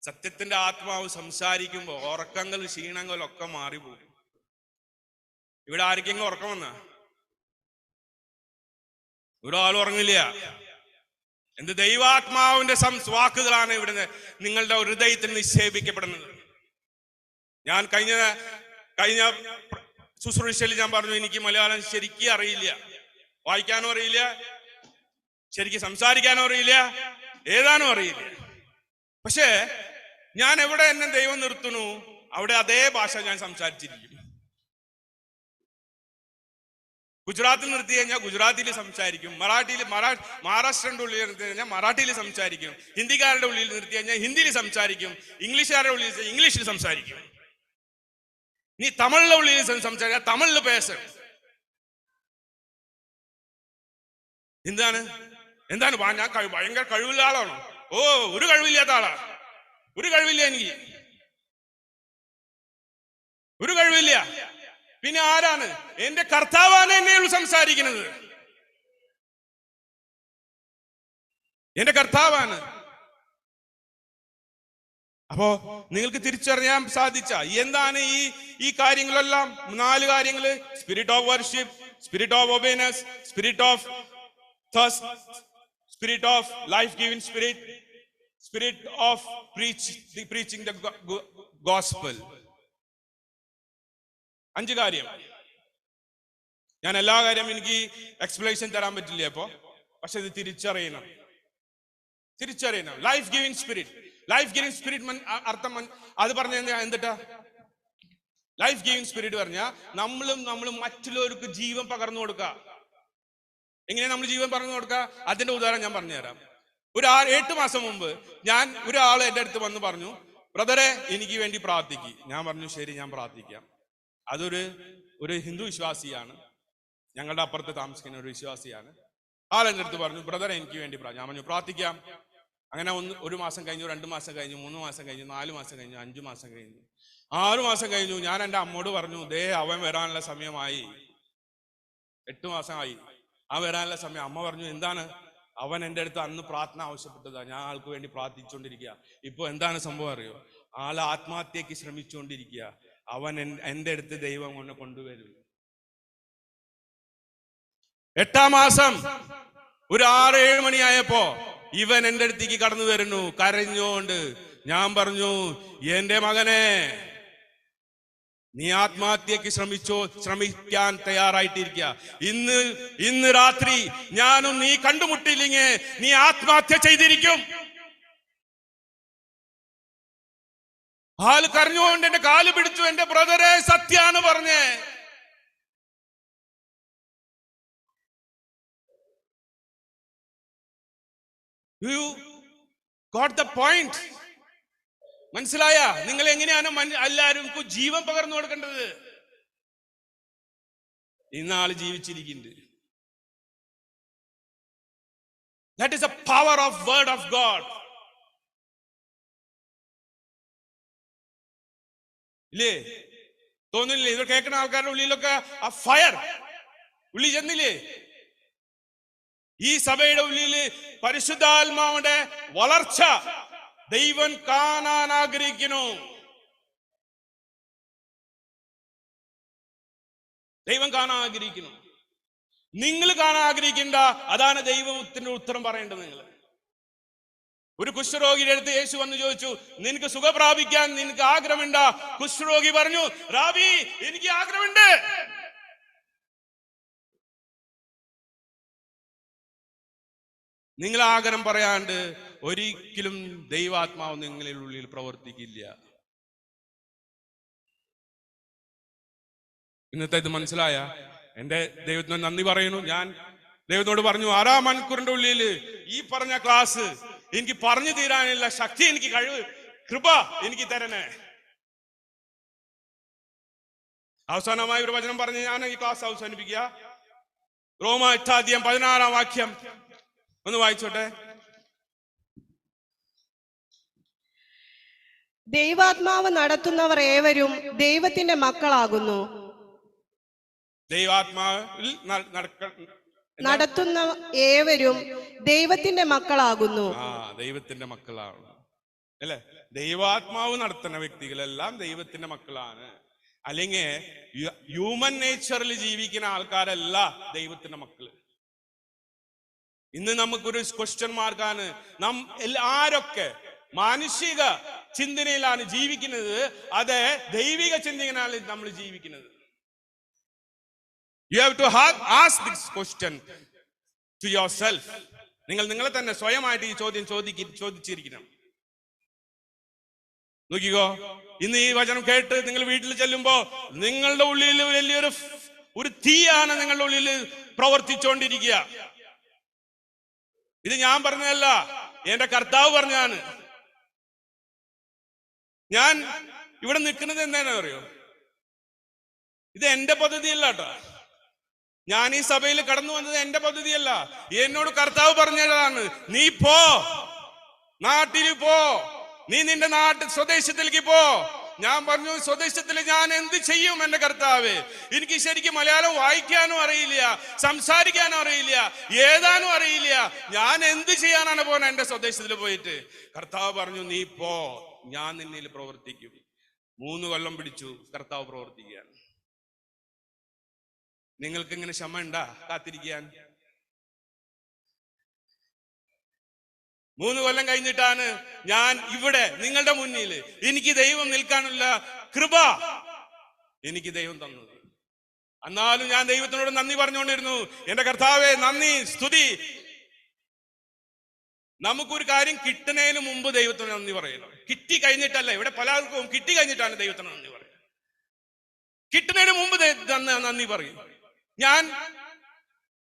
സത്യത്തിന്റെ ആത്മാവ് സംസാരിക്കുമ്പോ ഉറക്കങ്ങൾ ക്ഷീണങ്ങളൊക്കെ മാറിപ്പോകും. ഇവിടെ ആർക്കെങ്കിലും ഉറക്കം വന്ന? ഒരാളും ഉറങ്ങില്ല. എന്ത് ദൈവാത്മാവിന്റെ വാക്കുകളാണ് ഇവിടെ നിങ്ങളുടെ ഹൃദയത്തിൽ നിക്ഷേപിക്കപ്പെടുന്നത്. ഞാൻ കഴിഞ്ഞ ശുശ്രൂഷയിൽ ഞാൻ പറഞ്ഞു, എനിക്ക് മലയാളം ശരിക്കും അറിയില്ല, വായിക്കാനും അറിയില്ല, ശരിക്കും സംസാരിക്കാനും അറിയില്ല, എഴുതാനും അറിയില്ല. പക്ഷേ ഞാൻ എവിടെ എന്നെ ദൈവം നിർത്തുന്നു അവിടെ അതേ ഭാഷ ഞാൻ സംസാരിച്ചിരിക്കും. ഗുജറാത്തിൽ നിർത്തി കഴിഞ്ഞാൽ ഗുജറാത്തിയിൽ സംസാരിക്കും, മഹാരാഷ്ട്രന്റെ ഉള്ളിൽ നിർത്തി കഴിഞ്ഞാൽ മറാഠിയിൽ സംസാരിക്കും, ഹിന്ദിക്കാരുടെ ഉള്ളിൽ നിർത്തി കഴിഞ്ഞാൽ ഹിന്ദിയിൽ സംസാരിക്കും, ഇംഗ്ലീഷുകാരുടെ ഉള്ളിൽ ഇംഗ്ലീഷിൽ സംസാരിക്കും. നീ തമിഴിലെ ഉള്ളിൽ സംസാരിക്കുക, തമിഴില് പേശ. എന്താണ് ഞാൻ ഭയങ്കര കഴിവുള്ള ആളാണോ? ഓ, ഒരു കഴിവില്ലാത്ത ആളാ. ഒരു കഴിവില്ല, എനിക്ക് ഒരു കഴിവില്ല. പിന്നെ ആരാണ്? എന്റെ കർത്താവാണ് എന്നെയുള്ളൂ സംസാരിക്കുന്നത്. എന്റെ കർത്താവാണ്. അപ്പോ നിങ്ങൾക്ക് തിരിച്ചറിയാൻ സാധിച്ച എന്താണ് ഈ കാര്യങ്ങളെല്ലാം? 4 കാര്യങ്ങള്: spirit of worship, spirit of obedience, spirit of thirst, spirit of life giving spirit, spirit of preaching the gospel. 5 കാര്യം. ഞാൻ എല്ലാ കാര്യം എനിക്ക് എക്സ്പ്ലനേഷൻ തരാൻ പറ്റില്ല അപ്പോ, പക്ഷെ ഇത് തിരിച്ചറിയണം. ലൈഫ് ഗിവിംഗ് സ്പിരിറ്റ് അർത്ഥം അത് പറഞ്ഞ എന്തിട്ടാ? ലൈഫ് ഗിവിംഗ് സ്പിരിറ്റ് പറഞ്ഞാൽ നമ്മളും മറ്റുള്ളവർക്ക് ജീവൻ പകർന്നു കൊടുക്കുക. എങ്ങനെ നമ്മൾ ജീവൻ പകർന്നു കൊടുക്കുക? അതിന്റെ ഉദാഹരണം ഞാൻ പറഞ്ഞുതരാം. 8 മാസം മുമ്പ് ഒരാൾ എൻ്റെ അടുത്ത് വന്ന് പറഞ്ഞു, ബ്രദറെ എനിക്ക് വേണ്ടി പ്രാർത്ഥിക്ക്. ഞാൻ പറഞ്ഞു ശരി, ഞാൻ പ്രാർത്ഥിക്കാം. അതൊരു ഹിന്ദു വിശ്വാസിയാണ്, ഞങ്ങളുടെ അപ്പുറത്ത് താമസിക്കുന്ന ഒരു വിശ്വാസിയാണ്. ആൾ എൻ്റെ അടുത്ത് പറഞ്ഞു, ബ്രദറെ എനിക്ക് വേണ്ടി ഞാൻ പറഞ്ഞു പ്രാർത്ഥിക്കാം. അങ്ങനെ 1 മാസം കഴിഞ്ഞു, 2 മാസം കഴിഞ്ഞു, 3 മാസം കഴിഞ്ഞു, 4 മാസം കഴിഞ്ഞു, 5 മാസം കഴിഞ്ഞു, 6 മാസം കഴിഞ്ഞു. ഞാൻ എൻ്റെ അമ്മോട് പറഞ്ഞു, ദേ അവൻ വരാനുള്ള സമയമായി. 8 മാസമായി, വരാനുള്ള സമയം. അമ്മ പറഞ്ഞു, എന്താണ്? അവൻ എൻ്റെ അടുത്ത് അന്ന് പ്രാർത്ഥന ആവശ്യപ്പെട്ടതാ, ഞാൻ ആൾക്ക് വേണ്ടി പ്രാർത്ഥിച്ചുകൊണ്ടിരിക്കുക. ഇപ്പൊ എന്താണ് സംഭവം അറിയോ? ആൾ ആത്മഹത്യക്ക് ശ്രമിച്ചുകൊണ്ടിരിക്കുക. അവൻ എൻ്റെ അടുത്ത് ദൈവം കൊണ്ട് കൊണ്ടുവരും. 8-ാം മാസം ഒരു 6-7 മണിയായപ്പോ ഇവൻ എൻ്റെ അടുത്തേക്ക് കടന്നു വരുന്നു കരഞ്ഞുകൊണ്ട്. ഞാൻ പറഞ്ഞു, എന്റെ മകനെ, നീ ആത്മഹത്യക്ക് ശ്രമിക്കാൻ തയ്യാറായിട്ടിരിക്കുക. ഇന്ന് രാത്രി ഞാനും നീ കണ്ടുമുട്ടിയില്ലെങ്കിൽ നീ ആത്മഹത്യ ചെയ്തിരിക്കും. ആള് കരഞ്ഞുകൊണ്ട് എന്റെ കാല് പിടിച്ചു. എന്റെ ബ്രദറെ, സത്യാണ് പറഞ്ഞേ. You got the point? മനസ്സിലായ? നിങ്ങൾ എങ്ങനെയാണ് എല്ലാവരും ജീവൻ പകർന്നു കൊടുക്കേണ്ടത്? ഇന്നാള് ജീവിച്ചിരിക്കുന്നുണ്ട്. That is the power of word of God. ഇല്ലേ? തോന്നില്ലേ? ഇത് കേൾക്കുന്ന ആൾക്കാരുടെ ഉള്ളിലൊക്കെ ആ ഫയർ ഉള്ളിൽ ചെന്നില്ലേ? ഈ സഭയുടെ ഉള്ളിൽ പരിശുദ്ധാത്മാവിന്റെ വളർച്ച ദൈവം കാണാൻ ആഗ്രഹിക്കുന്നു. ദൈവം കാണാൻ ആഗ്രഹിക്കുന്നു. നിങ്ങൾ കാണാൻ ആഗ്രഹിക്കണ്ട. അതാണ് ദൈവത്തിന്റെ ഉത്തരം പറയേണ്ടത്. നിങ്ങൾ ഒരു കുഷ്ഠരോഗിയുടെ അടുത്ത് യേശു വന്ന് ചോദിച്ചു, നിനക്ക് സുഖം പ്രാപിക്കാൻ നിനക്ക് ആഗ്രഹമുണ്ട? കുഷ്ഠരോഗി പറഞ്ഞു, റാബി, എനിക്ക് ആഗ്രഹമുണ്ട്. നിങ്ങൾ ആഗ്രഹം പറയാണ്ട് ഒരിക്കലും ദൈവാത്മാവ് നിങ്ങളുടെ ഉള്ളിൽ പ്രവർത്തിക്കില്ല. ഇന്നത്തെ ഇത് മനസ്സിലായ? എന്റെ ദൈവത്തിന് നന്ദി പറയുന്നു. ഞാൻ ദൈവത്തോട് പറഞ്ഞു, 6 മണിക്കൂറിന്റെ ഉള്ളിൽ ഈ പറഞ്ഞ ക്ലാസ് എനിക്ക് പറഞ്ഞു തീരാനുള്ള ശക്തി, എനിക്ക് കഴിവ്, കൃപ എനിക്ക് തരണേ. അവസാനമായി ഒരു വചനം പറഞ്ഞ് ഞാൻ ഈ ക്ലാസ് അവസാനിപ്പിക്കുക. റോമ 8:16 വാക്യം ഒന്ന് വായിച്ചോട്ടെ. ദൈവാത്മാവ് നടത്തുന്നവർ ഏവരും ദൈവത്തിന്റെ മക്കളാകുന്നു. ദൈവാത്മാവിൽ നടത്തുന്ന ഏവരും ദൈവത്തിന്റെ മക്കളാകുന്നു. ദൈവത്തിന്റെ മക്കളാണ് അല്ലെ? ദൈവാത്മാവ് നടത്തുന്ന വ്യക്തികളെല്ലാം ദൈവത്തിന്റെ മക്കളാണ്. അല്ലെങ്കിൽ ഹ്യൂമൻ നേച്ചറിൽ ജീവിക്കുന്ന ആൾക്കാരല്ല ദൈവത്തിന്റെ മക്കള്. ഇന്ന് നമുക്കൊരു ക്വസ്റ്റ്യൻ മാർക്കാണ്. ആരൊക്കെ മാനുഷിക ചിന്തനയിലാണ് ജീവിക്കുന്നത്, അത് ദൈവിക ചിന്തയിലാണ് നമ്മൾ ജീവിക്കുന്നത്. You have to ask this question to yourself. നിങ്ങൾ നിങ്ങളെ തന്നെ സ്വയമായിട്ട് ഈ ചോദ്യം ചോദിച്ചിരിക്കണം. നോക്കിക്കോ, ഇന്ന് ഈ വചനം കേട്ട് നിങ്ങൾ വീട്ടിൽ ചെല്ലുമ്പോ നിങ്ങളുടെ ഉള്ളിൽ വലിയൊരു തീയാണ് നിങ്ങളുടെ ഉള്ളിൽ പ്രവർത്തിച്ചുകൊണ്ടിരിക്കുക. ഇത് ഞാൻ പറഞ്ഞതല്ല, എന്റെ കർത്താവ് പറഞ്ഞാണ്. ഞാൻ ഇവിടെ നിൽക്കുന്നത് എന്താണെന്ന് അറിയോ? ഇത് എന്റെ പദ്ധതിയല്ല കേട്ടോ. ഞാൻ ഈ സഭയിൽ കടന്നു വന്നത് എന്റെ പദ്ധതിയല്ല. എന്നോട് കർത്താവ് പറഞ്ഞതാണ്, നീ പോ, നാട്ടിൽ പോ, നീ നിന്റെ സ്വദേശത്തിലേക്ക് പോ. ഞാൻ പറഞ്ഞു, സ്വദേശത്തിൽ ഞാൻ എന്ത് ചെയ്യും എന്റെ കർത്താവ്? എനിക്ക് ശരിക്കും മലയാളം വായിക്കാനും അറിയില്ല, സംസാരിക്കാനും അറിയില്ല, എഴുതാനും അറിയില്ല. ഞാൻ എന്ത് ചെയ്യാനാണ് പോകുന്നത് എന്റെ സ്വദേശത്തിൽ പോയിട്ട്? കർത്താവ് പറഞ്ഞു, നീ പോ, ഞാൻ നിന്നിൽ പ്രവർത്തിക്കും. 3 കൊല്ലം പിടിച്ചു കർത്താവ് പ്രവർത്തിക്കാൻ. നിങ്ങൾക്ക് ഇങ്ങനെ ക്ഷമ ഉണ്ടാ കാത്തിരിക്കാൻ? 3 കൊല്ലം കഴിഞ്ഞിട്ടാണ് ഞാൻ ഇവിടെ നിങ്ങളുടെ മുന്നിൽ എനിക്ക് ദൈവം നിൽക്കാനുള്ള കൃപ എനിക്ക് ദൈവം തന്നത്. എന്നാലും ഞാൻ ദൈവത്തിനോട് നന്ദി പറഞ്ഞുകൊണ്ടിരുന്നു. എന്റെ കർത്താവേ, നന്ദി, സ്തുതി. നമുക്കൊരു കാര്യം കിട്ടുന്നതിന് മുമ്പ് ദൈവത്തിന് നന്ദി പറയണം. കിട്ടി കഴിഞ്ഞിട്ടല്ല. ഇവിടെ പലർക്കും കിട്ടി കഴിഞ്ഞിട്ടാണ് ദൈവത്തിന് നന്ദി പറയുന്നത്. കിട്ടുന്നതിന് മുമ്പ് നന്ദി പറയും. ഞാൻ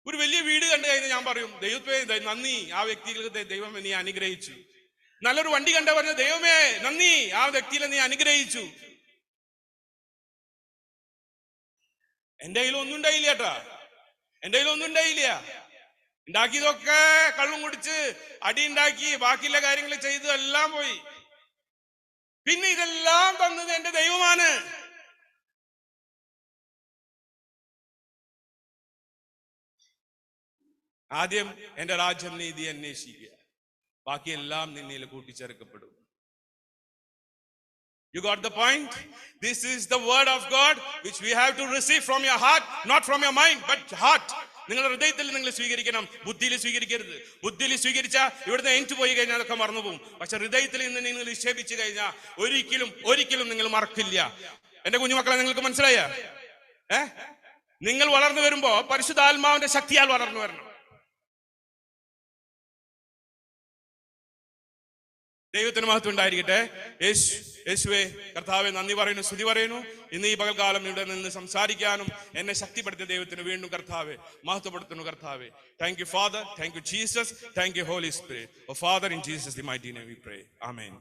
ഒരു വലിയ വീട് കണ്ടു കഴിഞ്ഞാൽ ഞാൻ പറയും, ദൈവമേ നന്ദി, ആ വ്യക്തികൾക്ക് ദൈവം നീ അനുഗ്രഹിച്ചു. നല്ലൊരു വണ്ടി കണ്ട പറഞ്ഞ, ദൈവമേ നന്ദി, ആ വ്യക്തിയെ നീ അനുഗ്രഹിച്ചു. എന്റെ കയ്യിൽ ഒന്നും ഉണ്ടായില്ല കേട്ടാ, എന്റെ കയ്യിൽ ഒന്നും ഉണ്ടായില്ല. ഉണ്ടാക്കിയതൊക്കെ കള്ളും കുടിച്ച് അടി ഉണ്ടാക്കി ബാക്കിയുള്ള കാര്യങ്ങൾ ചെയ്ത് എല്ലാം പോയി. പിന്നെ ഇതെല്ലാം തന്നത് എന്റെ ദൈവമാണ്. ആദ്യം എന്റെ രാജ്യം, നീതി അന്വേഷിക്കുക, ബാക്കിയെല്ലാം നിന്നിൽ കൂട്ടിച്ചേർക്കപ്പെടും. You got the point? This is the word of God which we have to receive from your heart, not from your mind, but heart. നിങ്ങളുടെ ഹൃദയത്തിൽ നിങ്ങൾ സ്വീകരിക്കണം, ബുദ്ധിയിൽ സ്വീകരിക്കരുത്. ബുദ്ധിയിൽ സ്വീകരിച്ച ഇവിടുന്ന് എണീറ്റ് പോയി കഴിഞ്ഞാൽ അതൊക്കെ മറന്നുപോകും. പക്ഷെ ഹൃദയത്തിൽ നിന്ന് നിങ്ങൾ നിക്ഷേപിച്ചു കഴിഞ്ഞാൽ ഒരിക്കലും നിങ്ങൾ മറക്കില്ല. എന്റെ കുഞ്ഞുമക്കളെ, നിങ്ങൾക്ക് മനസ്സിലായ? നിങ്ങൾ വളർന്നു വരുമ്പോ പരിശുദ്ധാത്മാവിന്റെ ശക്തിയാൽ വളർന്നു വരണം. ദൈവത്തിന് മഹത്വം ഉണ്ടായിരിക്കട്ടെ. യേശുവേ, കർത്താവെ, നന്ദി പറയുന്നു, സ്തുതി പറയുന്നു. ഇന്ന് ഈ പകൽക്കാലം ഇവിടെ നിന്ന് സംസാരിക്കാനും എന്നെ ശക്തിപ്പെടുത്തിയ ദൈവത്തിന് വീണ്ടും കർത്താവെ മഹത്വപ്പെടുത്തുന്നു. കർത്താവെ, thank you Father, thank you Jesus, thank you Holy Spirit. Oh Father, in Jesus the mighty name we pray. Amen.